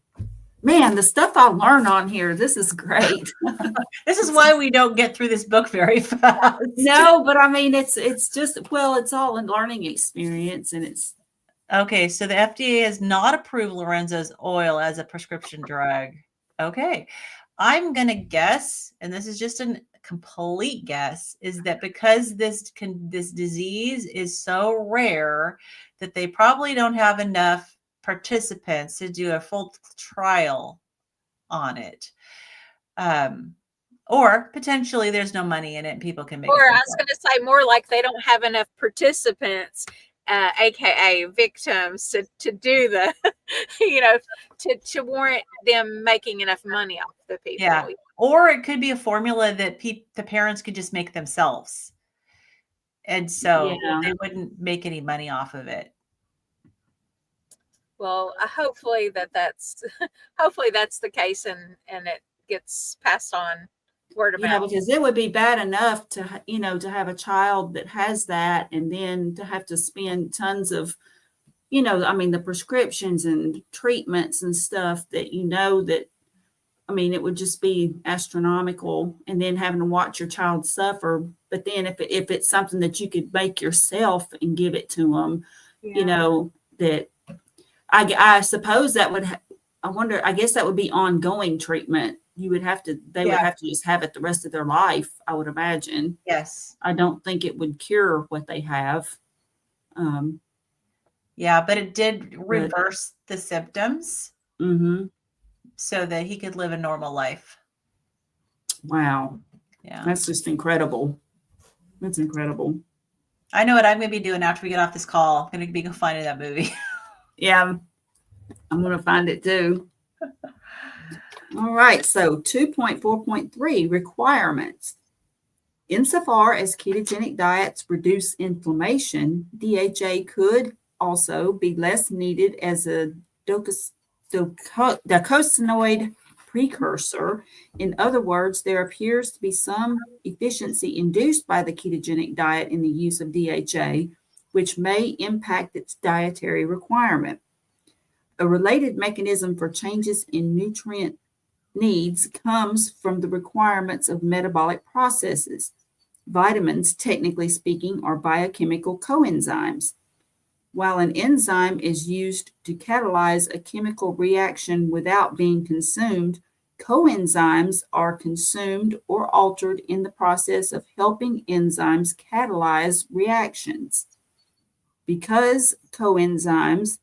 Man, the stuff I learn on here, this is great. This is why we don't get through this book very fast. No, but I mean, it's just, well, it's all a learning experience, and it's. Okay, so the FDA has not approved Lorenzo's oil as a prescription drug. Okay, I'm going to guess, and this is just a complete guess, is that because this disease is so rare that they probably don't have enough participants to do a full trial on it. Or potentially there's no money in it and people can make Or it. I was going to say more like they don't have enough participants, aka victims, to do the, to warrant them making enough money off the people. Yeah. Or it could be a formula that the parents could just make themselves. And so they wouldn't make any money off of it. Well, hopefully that's the case, and it gets passed on word of mouth. Yeah, because it would be bad enough to have a child that has that, and then to have to spend tons of, the prescriptions and treatments and stuff that, it would just be astronomical, and then having to watch your child suffer. But then if it's something that you could make yourself and give it to them, that I suppose that would, I guess that would be ongoing treatment. They would have to just have it the rest of their life, I would imagine. Yes. I don't think it would cure what they have. Yeah, but it did reverse the symptoms so that he could live a normal life. Wow. Yeah. That's just incredible. That's incredible. I know what I'm going to be doing after we get off this call. I'm going to be finding that movie. Yeah, I'm going to find it too. All right, so 2.4.3 requirements. Insofar as ketogenic diets reduce inflammation, DHA could also be less needed as a docosanoid precursor. In other words, there appears to be some efficiency induced by the ketogenic diet in the use of DHA, which may impact its dietary requirement. A related mechanism for changes in nutrient needs comes from the requirements of metabolic processes. Vitamins, technically speaking, are biochemical coenzymes. While an enzyme is used to catalyze a chemical reaction without being consumed, coenzymes are consumed or altered in the process of helping enzymes catalyze reactions. Because coenzymes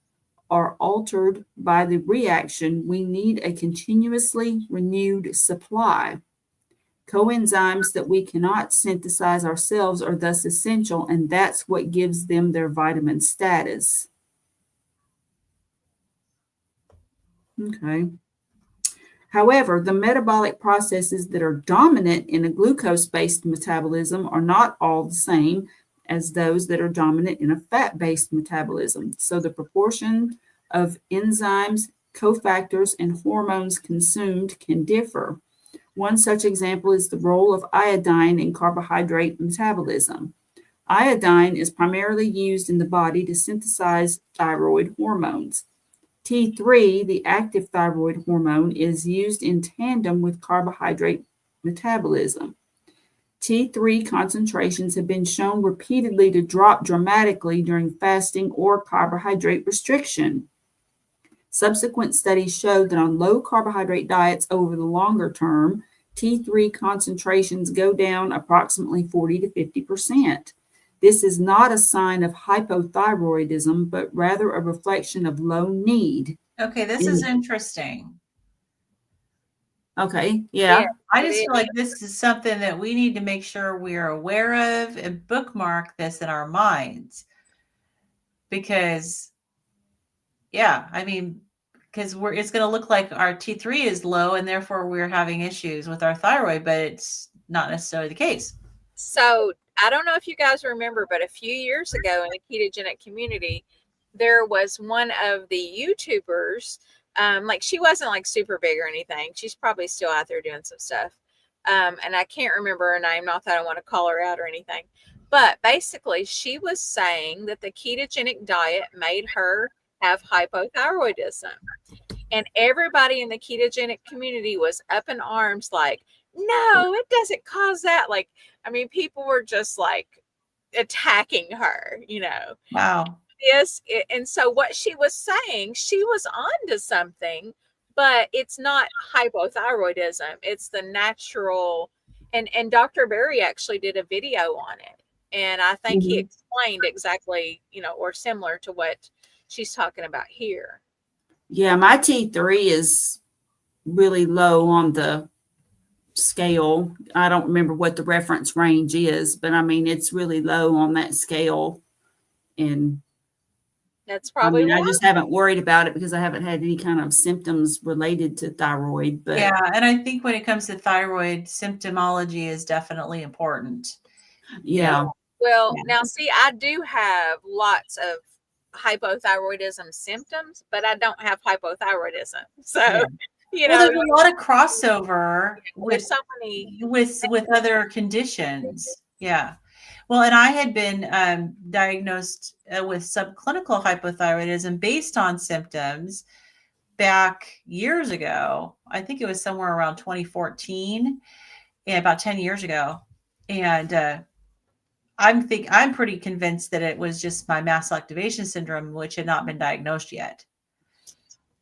are altered by the reaction, we need a continuously renewed supply. Coenzymes that we cannot synthesize ourselves are thus essential, and that's what gives them their vitamin status. Okay. However, the metabolic processes that are dominant in a glucose-based metabolism are not all the same as those that are dominant in a fat-based metabolism. So the proportion of enzymes, cofactors, and hormones consumed can differ. One such example is the role of iodine in carbohydrate metabolism. Iodine is primarily used in the body to synthesize thyroid hormones. T3, the active thyroid hormone, is used in tandem with carbohydrate metabolism. T3 concentrations have been shown repeatedly to drop dramatically during fasting or carbohydrate restriction. Subsequent studies showed that on low carbohydrate diets over the longer term, T3 concentrations go down approximately 40 to 50%. This is not a sign of hypothyroidism, but rather a reflection of low need. Okay, this is interesting. Okay, yeah. I just feel like this is something that we need to make sure we are aware of and bookmark this in our minds. Because, because it's going to look like our T3 is low and therefore we're having issues with our thyroid, but it's not necessarily the case. So I don't know if you guys remember, but a few years ago in the ketogenic community, there was one of the YouTubers, like she wasn't like super big or anything. She's probably still out there doing some stuff. And I can't remember her name, not that I want to call her out or anything. But basically, she was saying that the ketogenic diet made her have hypothyroidism. And everybody in the ketogenic community was up in arms, like, no, it doesn't cause that. Like, I mean, people were just like attacking her, you know. Wow. Yes. And so what she was saying, she was on to something, but it's not hypothyroidism. It's the natural. And Dr. Berry actually did a video on it. And I think he explained exactly, you know, or similar to what she's talking about here. Yeah, my T3 is really low on the scale. I don't remember what the reference range is, but I mean, it's really low on that scale. And that's probably I just haven't worried about it because I haven't had any kind of symptoms related to thyroid. But yeah, and I think when it comes to thyroid, symptomology is definitely important. yeah. Well, now see, I do have lots of hypothyroidism symptoms, but I don't have hypothyroidism. So, you know, there's a lot of crossover there's so many with other conditions. Yeah. Well, and I had been diagnosed with subclinical hypothyroidism based on symptoms back years ago. I think it was somewhere around 2014, and about 10 years ago. And I'm pretty convinced that it was just my mast cell activation syndrome, which had not been diagnosed yet.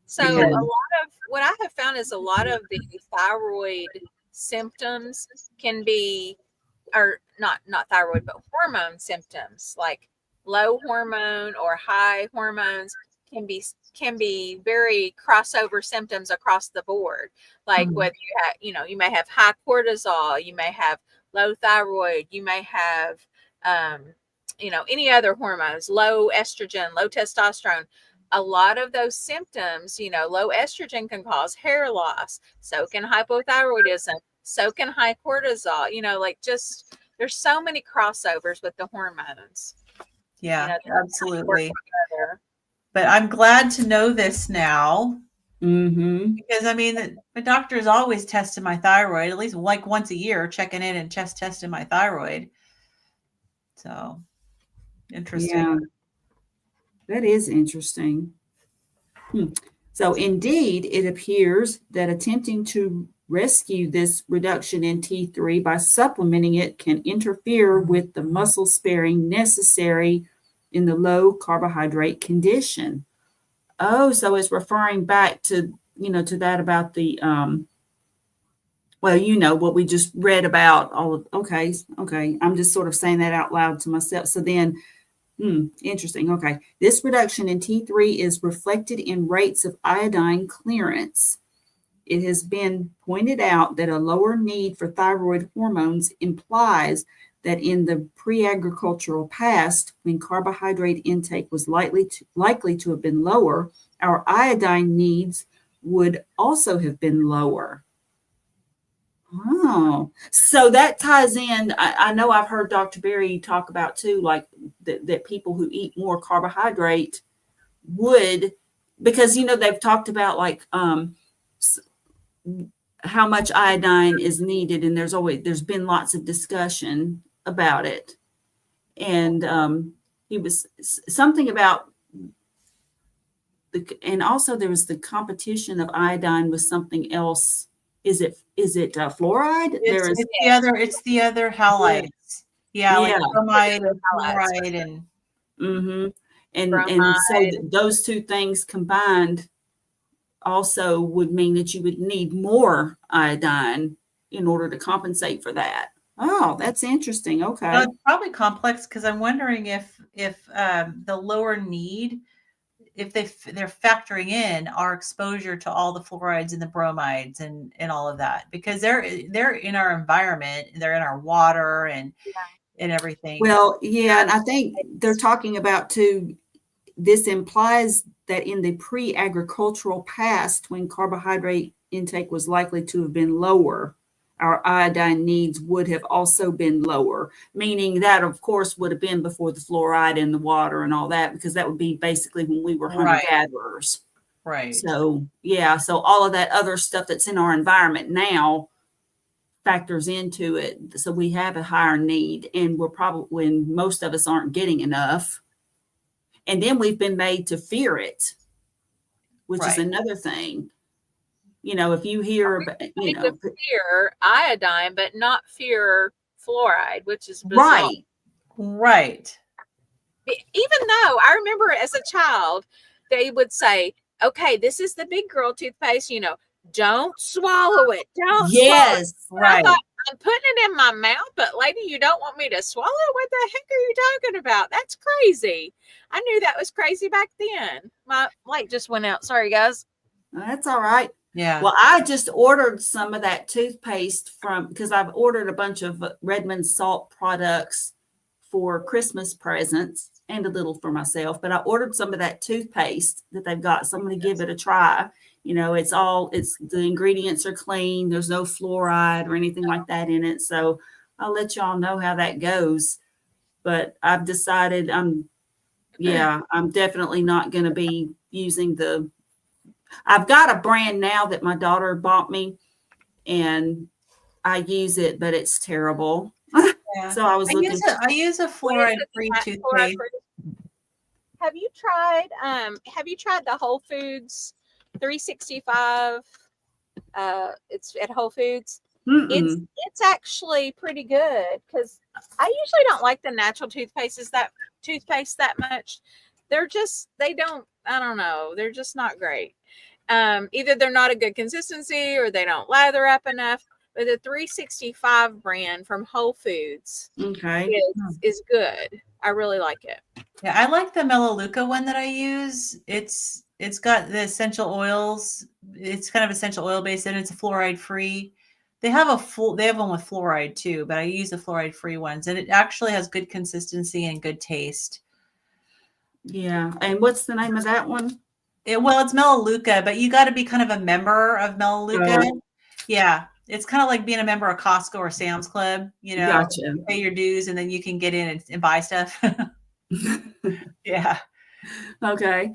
So a lot of what I have found is a lot of the thyroid symptoms can be, or not thyroid, but hormone symptoms, like low hormone or high hormones can be very crossover symptoms across the board. Like whether you have, you know, you may have high cortisol, you may have low thyroid, you may have you know, any other hormones, low estrogen, low testosterone. A lot of those symptoms, you know, low estrogen can cause hair loss. So can hypothyroidism. So can high cortisol. You know, like just there's so many crossovers with the hormones. Yeah, you know, absolutely. But I'm glad to know this now. Because I mean, the doctor is always testing my thyroid, at least like once a year, checking in and chest testing my thyroid. So interesting. Yeah, that is interesting. So indeed, it appears that attempting to rescue this reduction in T3 by supplementing it can interfere with the muscle sparing necessary in the low carbohydrate condition. Oh, so it's referring back to, you know, to that about the, well, you know, what we just read about all of, okay. I'm just sort of saying that out loud to myself. So then, interesting. Okay. This reduction in T3 is reflected in rates of iodine clearance. It has been pointed out that a lower need for thyroid hormones implies that in the pre-agricultural past, when carbohydrate intake was likely to have been lower, our iodine needs would also have been lower. Oh, so that ties in. I know I've heard Dr. Berry talk about too, like that people who eat more carbohydrate would, because, you know, they've talked about like how much iodine is needed, and there's been lots of discussion about it. And he was something about and also there was the competition of iodine with something else. Is it fluoride? It's the other halides. Yeah, like bromide and fluoride and so those two things combined also would mean that you would need more iodine in order to compensate for that. Oh, that's interesting. Okay. Well, it's probably complex because I'm wondering if the lower need, if they're factoring in our exposure to all the fluorides and the bromides and all of that, because they're in our environment, they're in our water and everything. Well, yeah, and I think they're talking about too, this implies that in the pre-agricultural past, when carbohydrate intake was likely to have been lower, our iodine needs would have also been lower, meaning that, of course, would have been before the fluoride in the water and all that, because that would be basically when we were Right. hunter-gatherers. Right. So, yeah, so all of that other stuff that's in our environment now factors into it. So we have a higher need, and we're probably, when most of us aren't getting enough. And then we've been made to fear it, which is Right. another thing. You know, if you hear, you know, fear iodine, but not fear fluoride, which is bizarre. right. Right. Even though I remember as a child, they would say, okay, this is the big girl toothpaste, you know, don't swallow it. Don't swallow it. Yes, And I Right. thought, I'm putting it in my mouth, but lady, you don't want me to swallow it? What the heck are you talking about? That's crazy. I knew that was crazy back then. My light just went out. Sorry, guys. that's all right. Yeah. Well, I just ordered some of that toothpaste because I've ordered a bunch of Redmond salt products for Christmas presents and a little for myself, but I ordered some of that toothpaste that they've got. So I'm going to give it a try. You know, it's the ingredients are clean. There's no fluoride or anything like that in it. So I'll let y'all know how that goes. But I've decided I'm definitely not going to be using I've got a brand now that my daughter bought me, and I use it, but it's terrible. Yeah. So I was looking. I use a fluoride-free toothpaste. Have you tried the Whole Foods 365? It's at Whole Foods. Mm-mm. It's actually pretty good, because I usually don't like the natural toothpaste that much. I don't know, they're just not great. Either they're not a good consistency or they don't lather up enough. But the 365 brand from Whole Foods Okay. is good. I really like it. Yeah, I like the Melaleuca one that I use. It's got the essential oils. It's kind of essential oil based, and it's fluoride free. They have one with fluoride too, but I use the fluoride free ones, and it actually has good consistency and good taste. Yeah. And what's the name of that one? It's Melaleuca, but you got to be kind of a member of Melaleuca. Yeah. It's kind of like being a member of Costco or Sam's Club, you know, Gotcha. pay your dues and then you can get in and buy stuff. Yeah. Okay.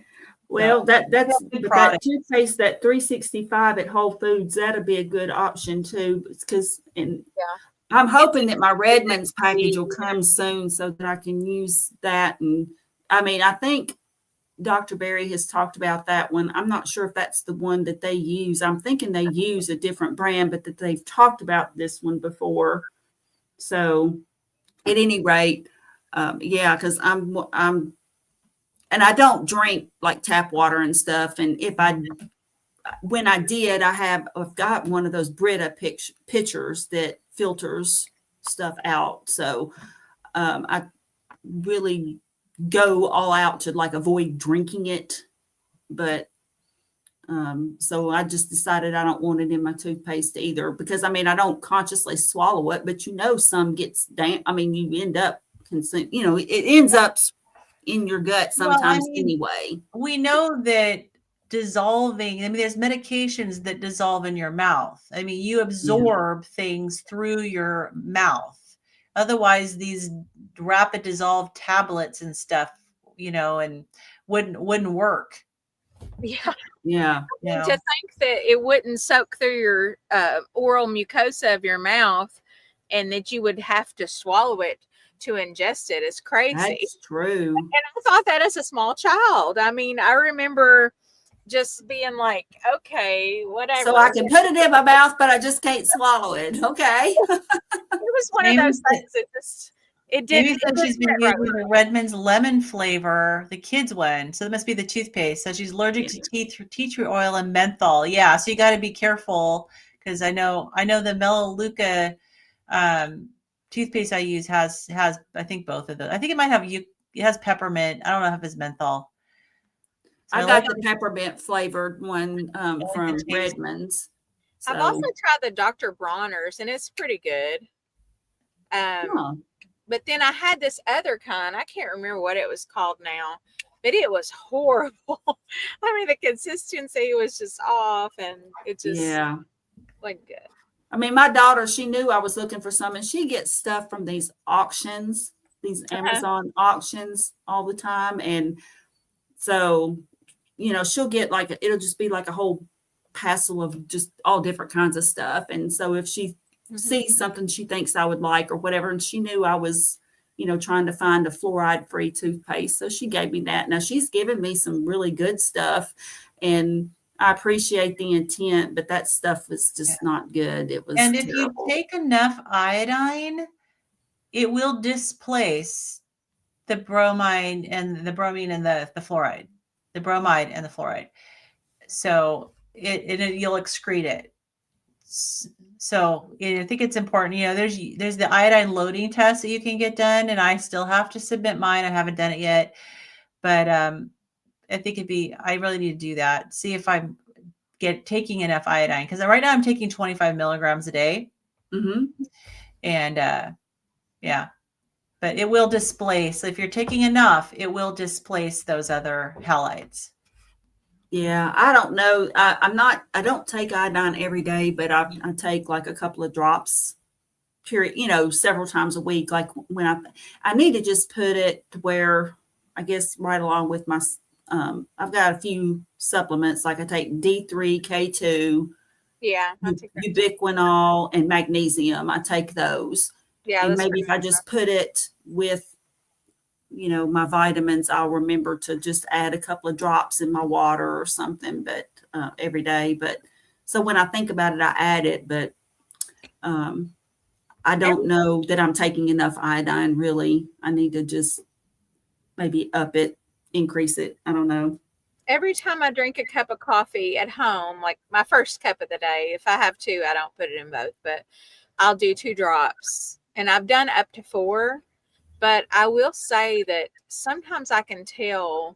Well, that's that toothpaste, that 365 at Whole Foods, that'll be a good option too. Because I'm hoping that my Redmond's package will come soon so that I can use that. And I mean, I think Dr. Berry has talked about that one. I'm not sure if that's the one that they use. I'm thinking they use a different brand, but that they've talked about this one before. So at any rate, because and I don't drink like tap water and stuff. And when I did, I've got one of those Brita pitchers that filters stuff out. So I really go all out to like avoid drinking it. But so I just decided I don't want it in my toothpaste either, because I mean, I don't consciously swallow it, but some gets damp. I mean, you end up it ends up in your gut sometimes anyway. We know that there's medications that dissolve in your mouth. I mean, you absorb things through your mouth. Otherwise, these rapid dissolve tablets and stuff, and wouldn't work. Yeah. Yeah. To think that it wouldn't soak through your oral mucosa of your mouth and that you would have to swallow it to ingest it is crazy. That's true. And I thought that as a small child. I mean, I remember just being like, okay, whatever. So I can put it in my mouth, but I just can't swallow it. Okay. It was one of those things that it didn't. Maybe she's been using the Redmond's lemon flavor, the kids one. So that must be the toothpaste. So she's allergic to tea tree oil and menthol. Yeah. So you got to be careful, because I know the Melaleuca toothpaste I use has I think both of those. I think it might have it has peppermint. I don't know if it's menthol. So I got the peppermint flavored one from Redmond's. So. I've also tried the Dr. Bronner's, and it's pretty good. But then I had this other kind. I can't remember what it was called now, but it was horrible. I mean, the consistency was just off, and it just wasn't good. I mean, my daughter, she knew I was looking for some, and she gets stuff from these auctions, these Amazon auctions all the time. And so, she'll get it'll just be like a whole passel of just all different kinds of stuff. And so if she sees something she thinks I would like or whatever, and she knew I was, trying to find a fluoride-free toothpaste, so she gave me that. Now she's given me some really good stuff, and I appreciate the intent, but that stuff was just not good. It was And if terrible. you take enough iodine, it will displace the bromine and the bromine and the fluoride, the bromide and the fluoride. So you'll excrete it. So I think it's important. There's the iodine loading test that you can get done, and I still have to submit mine. I haven't done it yet, but I think I really need to do that. See if I'm taking enough iodine, because right now I'm taking 25 milligrams a day. And yeah, but it will displace. If you're taking enough, it will displace those other halides. Yeah, I don't know. I don't take iodine every day, but I take like a couple of drops, several times a week. Like when I need to just put it to where, I guess, right along with my, I've got a few supplements, like I take D3, K2, ubiquinol, and magnesium. I take those. Yeah. And maybe if I just put it with, my vitamins, I'll remember to just add a couple of drops in my water or something, but every day. But so when I think about it, I add it, but I don't know that I'm taking enough iodine, really. I need to just maybe up it, increase it. I don't know. Every time I drink a cup of coffee at home, like my first cup of the day, if I have two, I don't put it in both, but I'll do 2 drops. And I've done up to 4. But I will say that sometimes I can tell,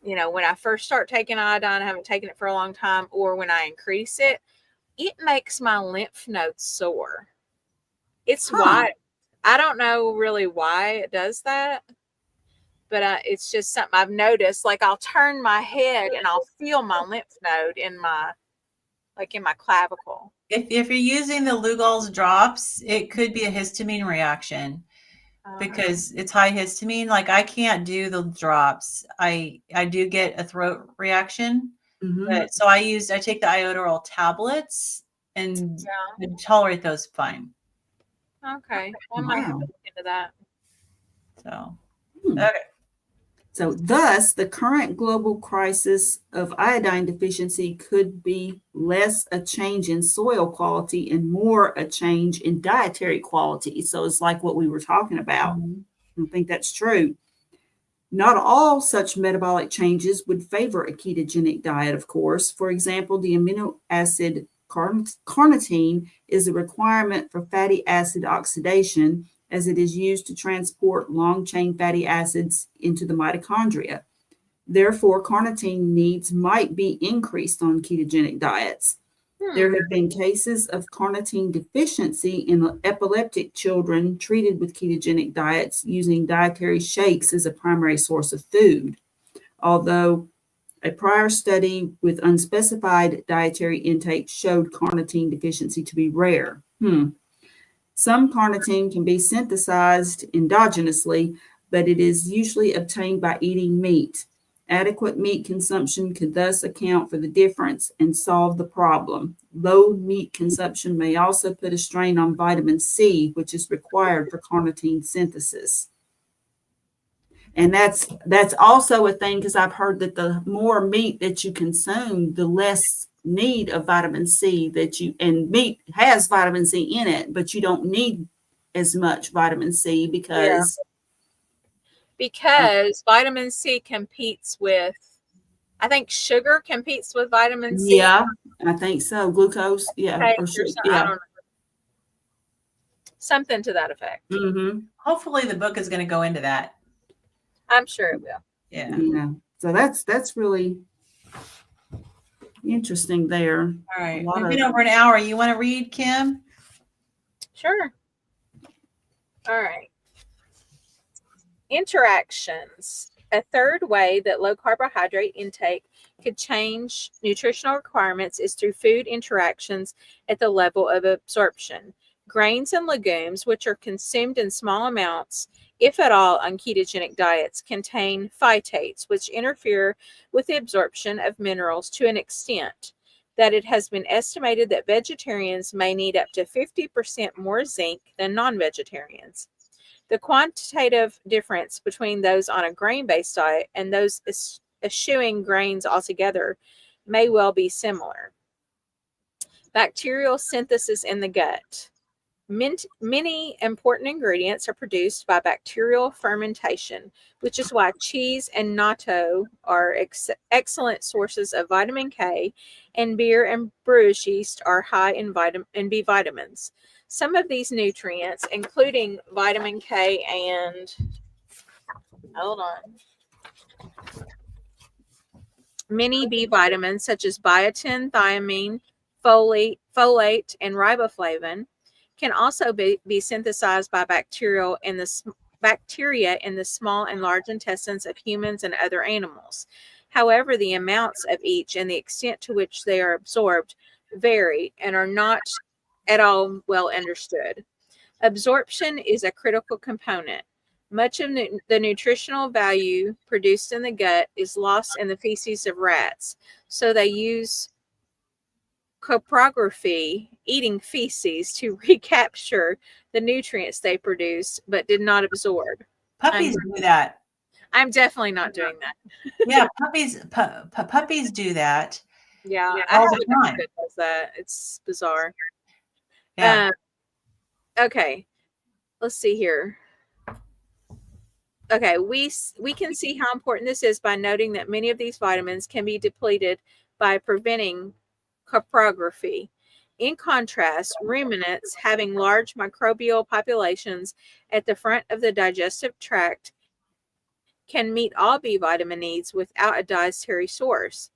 when I first start taking iodine, I haven't taken it for a long time, or when I increase it, it makes my lymph nodes sore. It's why. I don't know really why it does that, but it's just something I've noticed. Like I'll turn my head and I'll feel my lymph node in my clavicle. If you're using the Lugol's drops, it could be a histamine reaction. Because it's high histamine. Like I can't do the drops. I do get a throat reaction. But so I take the iodoral tablets and tolerate those fine. Okay. I might have to look into that. So okay. So thus, the current global crisis of iodine deficiency could be less a change in soil quality and more a change in dietary quality. So it's like what we were talking about. I think that's true. Not all such metabolic changes would favor a ketogenic diet, of course. For example, the amino acid carnitine is a requirement for fatty acid oxidation, as it is used to transport long-chain fatty acids into the mitochondria. Therefore, carnitine needs might be increased on ketogenic diets. There have been cases of carnitine deficiency in epileptic children treated with ketogenic diets using dietary shakes as a primary source of food, although a prior study with unspecified dietary intake showed carnitine deficiency to be rare. Some carnitine can be synthesized endogenously, but it is usually obtained by eating meat. Adequate meat consumption could thus account for the difference and solve the problem. Low meat consumption may also put a strain on vitamin C, which is required for carnitine synthesis. And that's also a thing, because I've heard that the more meat that you consume, the less need of vitamin C and meat has vitamin C in it, but you don't need as much vitamin C because vitamin C competes with, I think sugar competes with vitamin C. Yeah, I think so. Glucose, yeah, or sugar, I don't know. Something to that effect. Hopefully the book is going to go into that. I'm sure it will. Yeah. So that's really interesting there. All right. We've been over an hour. You want to read, Kim? Sure. All right. Interactions. A third way that low carbohydrate intake could change nutritional requirements is through food interactions at the level of absorption. Grains and legumes, which are consumed in small amounts, if at all, on ketogenic diets, contain phytates, which interfere with the absorption of minerals to an extent that it has been estimated that vegetarians may need up to 50% more zinc than non-vegetarians. The quantitative difference between those on a grain-based diet and those eschewing grains altogether may well be similar. Bacterial synthesis in the gut. Many important ingredients are produced by bacterial fermentation, which is why cheese and natto are excellent sources of vitamin K, and beer and brewer's yeast are high in B vitamins. Some of these nutrients, including vitamin K and, hold on, many B vitamins such as biotin, thiamine, folate, and riboflavin, can also be synthesized by bacteria in the small and large intestines of humans and other animals. However, the amounts of each and the extent to which they are absorbed vary and are not at all well understood. Absorption is a critical component. Much of the nutritional value produced in the gut is lost in the feces of rats, so they use coprography, eating feces, to recapture the nutrients they produce but did not absorb. Puppies do that. I'm definitely not doing that. Yeah, puppies do that. Yeah, I all have the a dog time. that does that. It's bizarre. Yeah. Okay, let's see here. Okay, we can see how important this is by noting that many of these vitamins can be depleted by preventing coprography. In contrast, ruminants having large microbial populations at the front of the digestive tract can meet all B vitamin needs without a dietary source.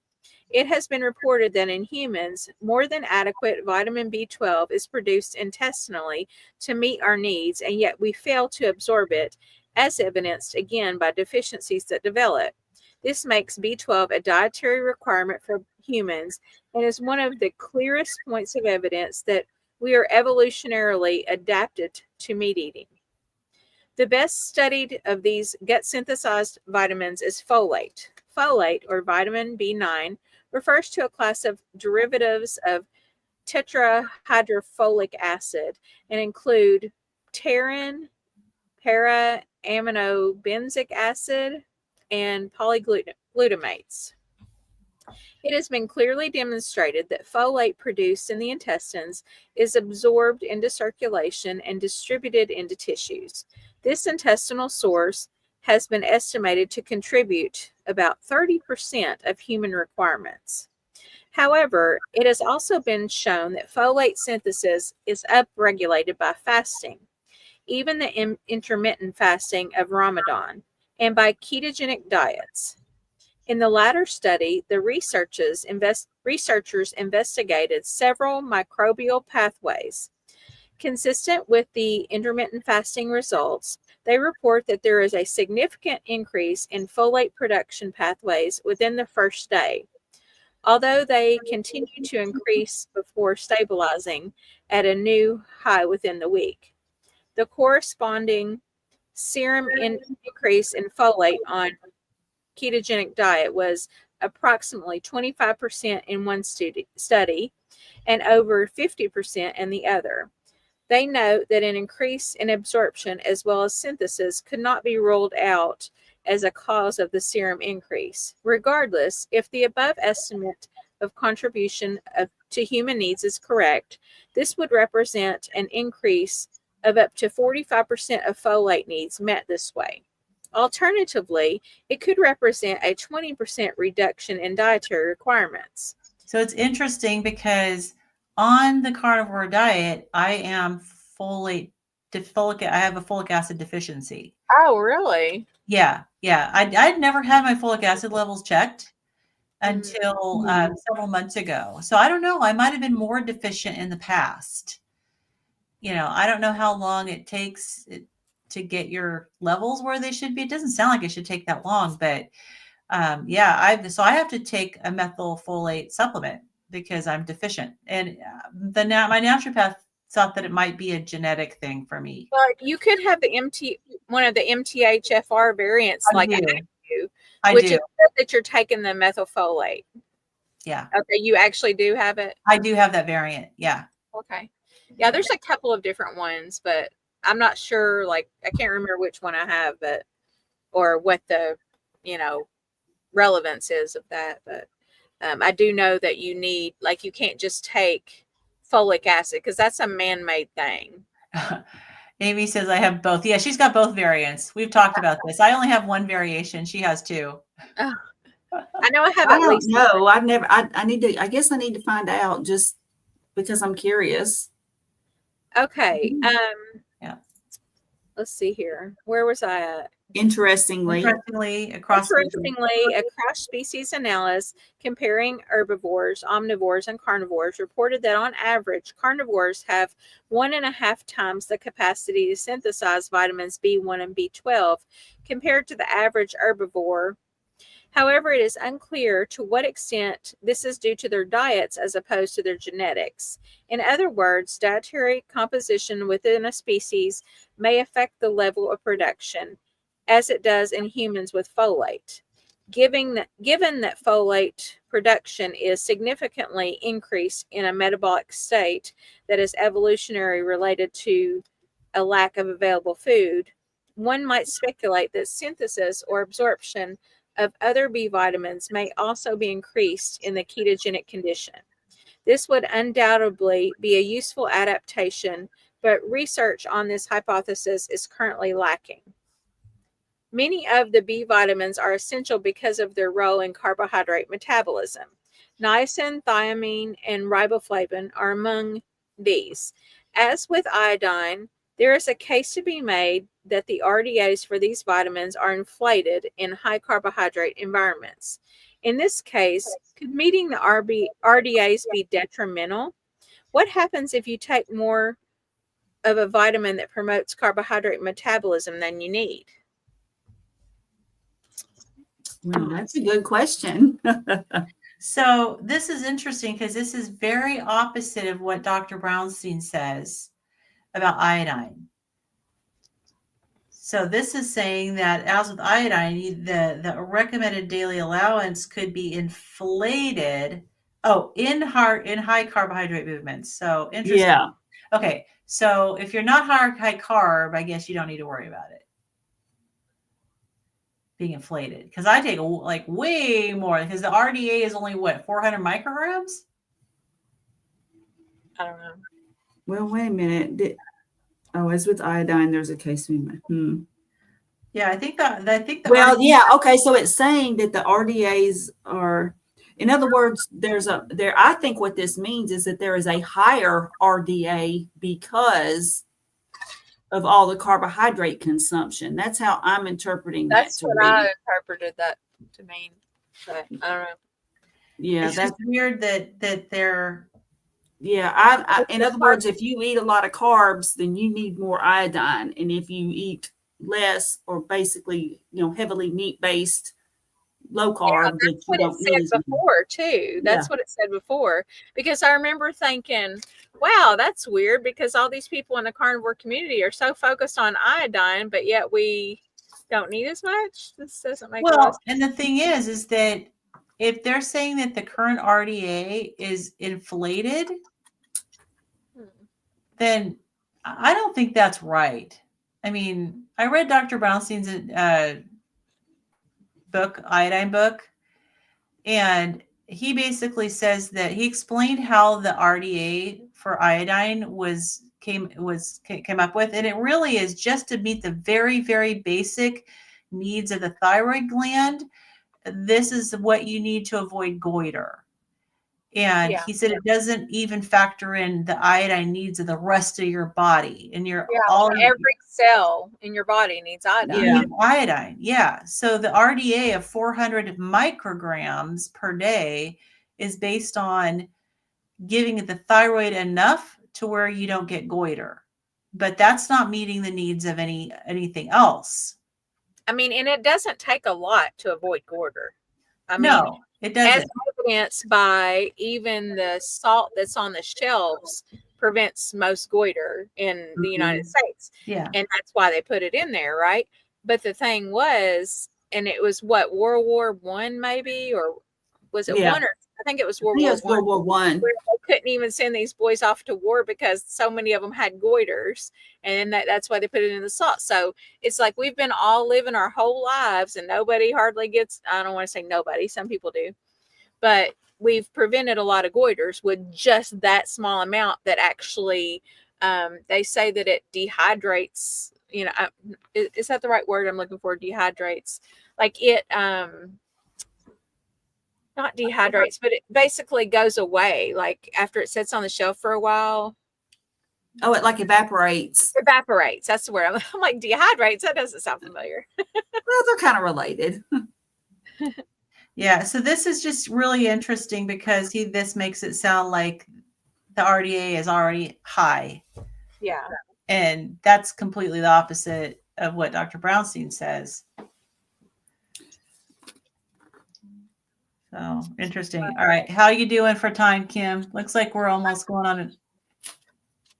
It has been reported that in humans, more than adequate vitamin B12 is produced intestinally to meet our needs, and yet we fail to absorb it, as evidenced again by deficiencies that develop. This makes B12 a dietary requirement for humans and is one of the clearest points of evidence that we are evolutionarily adapted to meat eating. The best studied of these gut synthesized vitamins is folate. Folate, or vitamin B9, refers to a class of derivatives of tetrahydrofolic acid and include pterin, para-aminobenzic acid, and polyglutamates. It has been clearly demonstrated that folate produced in the intestines is absorbed into circulation and distributed into tissues. This intestinal source has been estimated to contribute about 30% of human requirements. However, it has also been shown that folate synthesis is upregulated by fasting, even the intermittent fasting of Ramadan, and by ketogenic diets. In the latter study, the researchers investigated several microbial pathways. Consistent with the intermittent fasting results, they report that there is a significant increase in folate production pathways within the first day, although they continue to increase before stabilizing at a new high within the week. The corresponding serum increase in folate on ketogenic diet was approximately 25% in one study and over 50% in the other. They note that an increase in absorption as well as synthesis could not be ruled out as a cause of the serum increase. Regardless, if the above estimate of contribution to human needs is correct, this would represent an increase of up to 45% of folate needs met this way. Alternatively, it could represent a 20% reduction in dietary requirements. So it's interesting because on the carnivore diet, I am I have a folic acid deficiency. Oh, really? Yeah. I'd never had my folic acid levels checked until several months ago. So I don't know. I might have been more deficient in the past. I don't know how long it takes to get your levels where they should be. It doesn't sound like it should take that long, but yeah, I have to take a methylfolate supplement because I'm deficient. And my naturopath thought that it might be a genetic thing for me. Well, you could have one of the MTHFR variants, I like do. I do, I which do. is that you're taking the methylfolate. Yeah. Okay, you actually do have it. I do have that variant. Yeah. Okay. Yeah, there's a couple of different ones, but I'm not sure. Like, I can't remember which one I have, but or what the, relevance is of that. But I do know that you need, like, you can't just take folic acid because that's a man-made thing. Amy says I have both. Yeah, she's got both variants. We've talked about this. I only have one variation. She has two. Oh, I know I have I at don't least. know. I've never. I need to. I guess I need to find out just because I'm curious. Okay. Yeah. Let's see here. Where was I at? Interestingly, across species analysis comparing herbivores, omnivores, and carnivores reported that on average, carnivores have 1.5 times the capacity to synthesize vitamins B1 and B12 compared to the average herbivore. However, it is unclear to what extent this is due to their diets as opposed to their genetics. In other words, dietary composition within a species may affect the level of production, as it does in humans with folate. Given that folate production is significantly increased in a metabolic state that is evolutionarily related to a lack of available food, one might speculate that synthesis or absorption of other B vitamins may also be increased in the ketogenic condition. This would undoubtedly be a useful adaptation, but research on this hypothesis is currently lacking. Many of the B vitamins are essential because of their role in carbohydrate metabolism. Niacin, thiamine, and riboflavin are among these. As with iodine, there is a case to be made that the RDAs for these vitamins are inflated in high carbohydrate environments. In this case, could meeting the RDAs be detrimental? What happens if you take more of a vitamin that promotes carbohydrate metabolism than you need? well, that's a good question. So this is interesting because this is very opposite of what Dr. Brownstein says about iodine. So this is saying that as with iodine, the recommended daily allowance could be inflated. Oh, in high carbohydrate movements. So interesting. Yeah. Okay. So if you're not high carb, I guess you don't need to worry about it being inflated, because I take like way more, because the RDA is only what, 400 micrograms? I don't know. Well, wait a minute. As with iodine, there's a case to be made. Yeah, I think that. Well, yeah, okay. So it's saying that the RDAs are, in other words, I think what this means is that there is a higher RDA because of all the carbohydrate consumption. That's how I'm interpreting that. That's what I interpreted that to mean. But I don't know. Yeah, it's just weird that they're. Yeah, in other words, if you eat a lot of carbs, then you need more iodine, and if you eat less or basically, heavily meat-based, low carb, that's what it said before too. That's what it said before, because I remember thinking, wow, that's weird, because all these people in the carnivore community are so focused on iodine, but yet we don't need as much. This doesn't make sense. And the thing is that if they're saying that the current RDA is inflated, then I don't think that's right. I mean, I read Dr. Brownstein's iodine book, and he basically says that he explained how the RDA for iodine came up with, and it really is just to meet the very, very basic needs of the thyroid gland. This is what you need to avoid goiter. And he said it doesn't even factor in the iodine needs of the rest of your body. And every cell in your body needs iodine. Yeah. So the RDA of 400 micrograms per day is based on giving the thyroid enough to where you don't get goiter. but that's not meeting the needs of anything else. I mean, and it doesn't take a lot to avoid goiter. I mean, No, it doesn't. as evidenced by even the salt that's on the shelves prevents most goiter in the United States. Yeah. And that's why they put it in there, right? But the thing was, and it was what, World War One maybe, or was it one, or I think it was World War One. World War One. Where they couldn't even send these boys off to war because so many of them had goiters, and that's why they put it in the salt. So it's like we've been all living our whole lives, and nobody hardly gets. I don't want to say nobody. Some people do, but we've prevented a lot of goiters with just that small amount that actually. They say that it dehydrates. You know, is that the right word I'm looking for? Dehydrates, like it. Not dehydrates, but it basically goes away. Like after it sits on the shelf for a while. Oh, it like evaporates. Evaporates. That's the word. I'm like, dehydrates. That doesn't sound familiar. Well, they're kind of related. Yeah. So this is just really interesting because this makes it sound like the RDA is already high. Yeah. And that's completely the opposite of what Dr. Brownstein says. So interesting. All right. How are you doing for time, Kim? Looks like we're almost going on.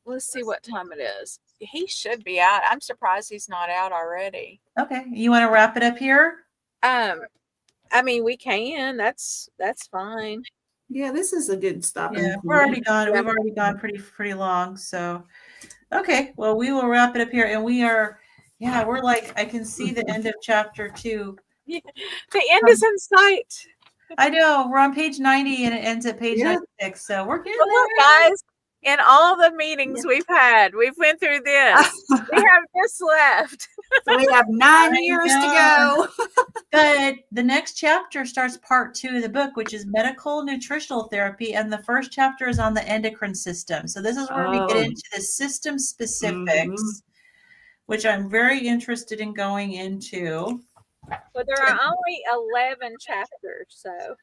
Let's see what time it is. He should be out. I'm surprised he's not out already. Okay. You want to wrap it up here? I mean, we can. That's fine. Yeah, this is a good stopping. Yeah, we're already gone. We've already gone pretty long. So, okay. Well, we will wrap it up here. And we're like, I can see the end of chapter 2. Yeah. The end is in sight. I know. We're on page 90 and it ends at page 96. So we're getting Look, there. guys, in all the meetings we've had, we've went through this. We have just left. So we have 9 years to go. But the next chapter starts part 2 of the book, which is medical nutritional therapy. And the first chapter is on the endocrine system. So this is where we get into the system specifics, which I'm very interested in going into. But there are only 11 chapters, so.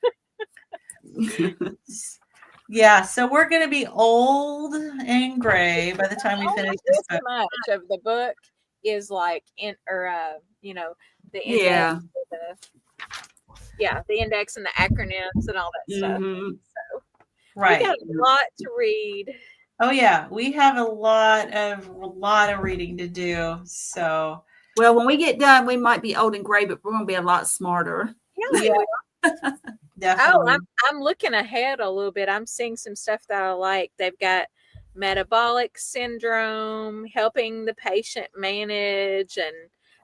Yeah, so we're going to be old and gray by the time we finish this book. Much of the book is like the index, the index and the acronyms and all that stuff. So right, we got a lot to read. Oh yeah, we have a lot of reading to do. So. Well, when we get done, we might be old and gray, but we're going to be a lot smarter. Yeah. Definitely. Oh, I'm looking ahead a little bit. I'm seeing some stuff that I like. They've got metabolic syndrome, helping the patient manage, and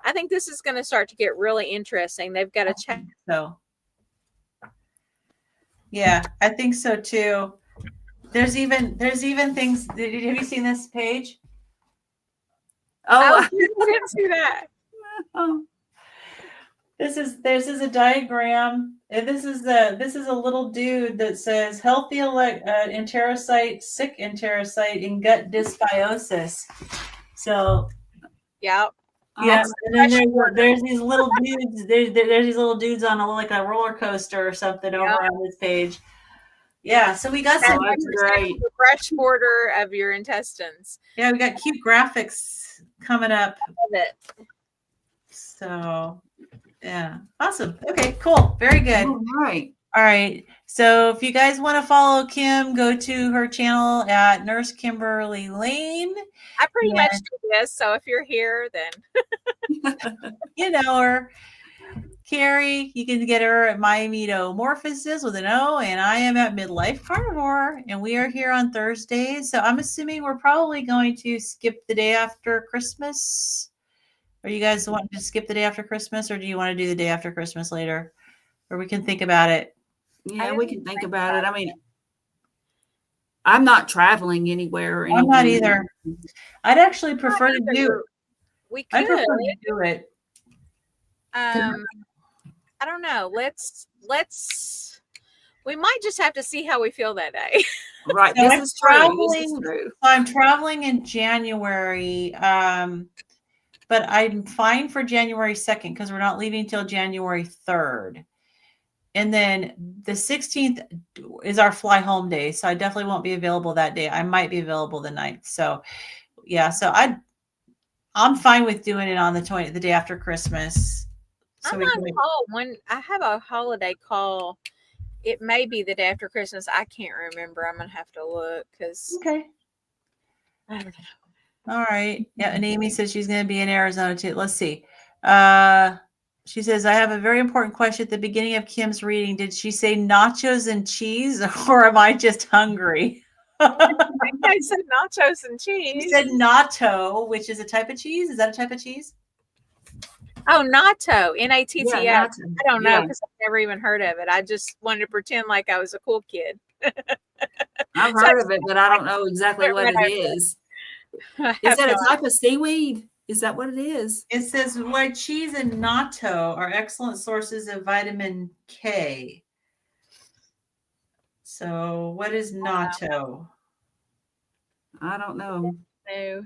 I think this is going to start to get really interesting. They've got a check. So, yeah, I think so too. There's even things. Have you seen this page? Oh, I didn't see that. This is a diagram, and this is a little dude that says healthy enterocyte, sick enterocyte, and gut dysbiosis. So, yeah, and then there's these little dudes. There's these little dudes on like a roller coaster or something over on this page. Yeah, so we got some great fresh border of your intestines. Yeah, we got cute graphics coming up. Love it. So, yeah, awesome. Okay, cool. Very good. All right. So if you guys want to follow Kim, go to her channel at Nurse Kimberly Lane. I pretty much do this. So if you're here, then you know her. Carrie, you can get her at My Metamorphosis with an O, and I am at Midlife Carnivore, and we are here on Thursdays. So I'm assuming we're probably going to skip the day after Christmas. Are you guys wanting to skip the day after Christmas, or do you want to do the day after Christmas later? Or we can think about it. Yeah, we can think about it. I mean, I'm not traveling anywhere. Or I'm not either. I'd actually prefer to do. We could. I prefer to do it. I don't know. Let's. We might just have to see how we feel that day. Right. So This is true. So I'm traveling in January. But I'm fine for January 2nd because we're not leaving till January 3rd. And then the 16th is our fly home day. So I definitely won't be available that day. I might be available the 9th. So yeah, so I'm fine with doing it on the day after Christmas. So I'm we can on call when I have a holiday call. It may be the day after Christmas. I can't remember. I'm gonna have to look because okay. I don't know. All right. Yeah, and Amy says she's going to be in Arizona too. Let's see. She says, I have a very important question at the beginning of Kim's reading. Did she say nachos and cheese, or am I just hungry? I said nachos and She cheese. said natto, which is a type of cheese. Is that a type of cheese? Oh, natto, Natto. Yeah, I don't know yeah. because I've never even heard of it. I just wanted to pretend like I was a cool kid. I've So heard of it, but I don't know exactly what it right is. I Is have that no a type of seaweed? Is that what it is? It says white cheese and natto are excellent sources of vitamin K. So what is natto? I don't know. idea.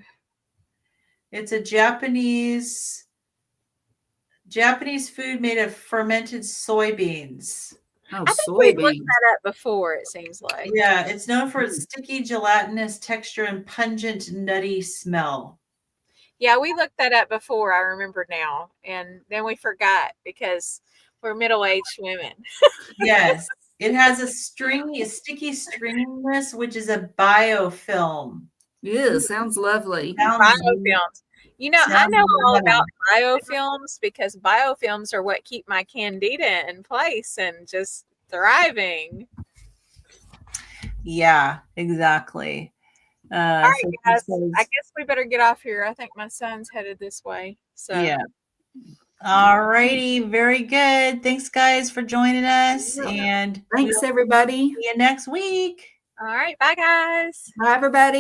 It's a Japanese food made of fermented soybeans. Oh, I think we've looked soybeans. that up before, it seems like. Yeah, it's known for its sticky, gelatinous texture and pungent, nutty smell. Yeah, we looked that up before, I remember now. And then we forgot because we're middle-aged women. Yes, it has a sticky stringiness, which is a biofilm. Yeah, sounds lovely. Biofilms. You know, I Sounds know all yummy. about biofilms because biofilms are what keep my candida in place and just thriving. Yeah, exactly. All right, So guys. says, I guess we better get off here. I think my son's headed this way. So yeah. All righty, very good. Thanks, guys, for joining us, and Thanks, everybody. see you next week. all right, bye guys. Bye, everybody.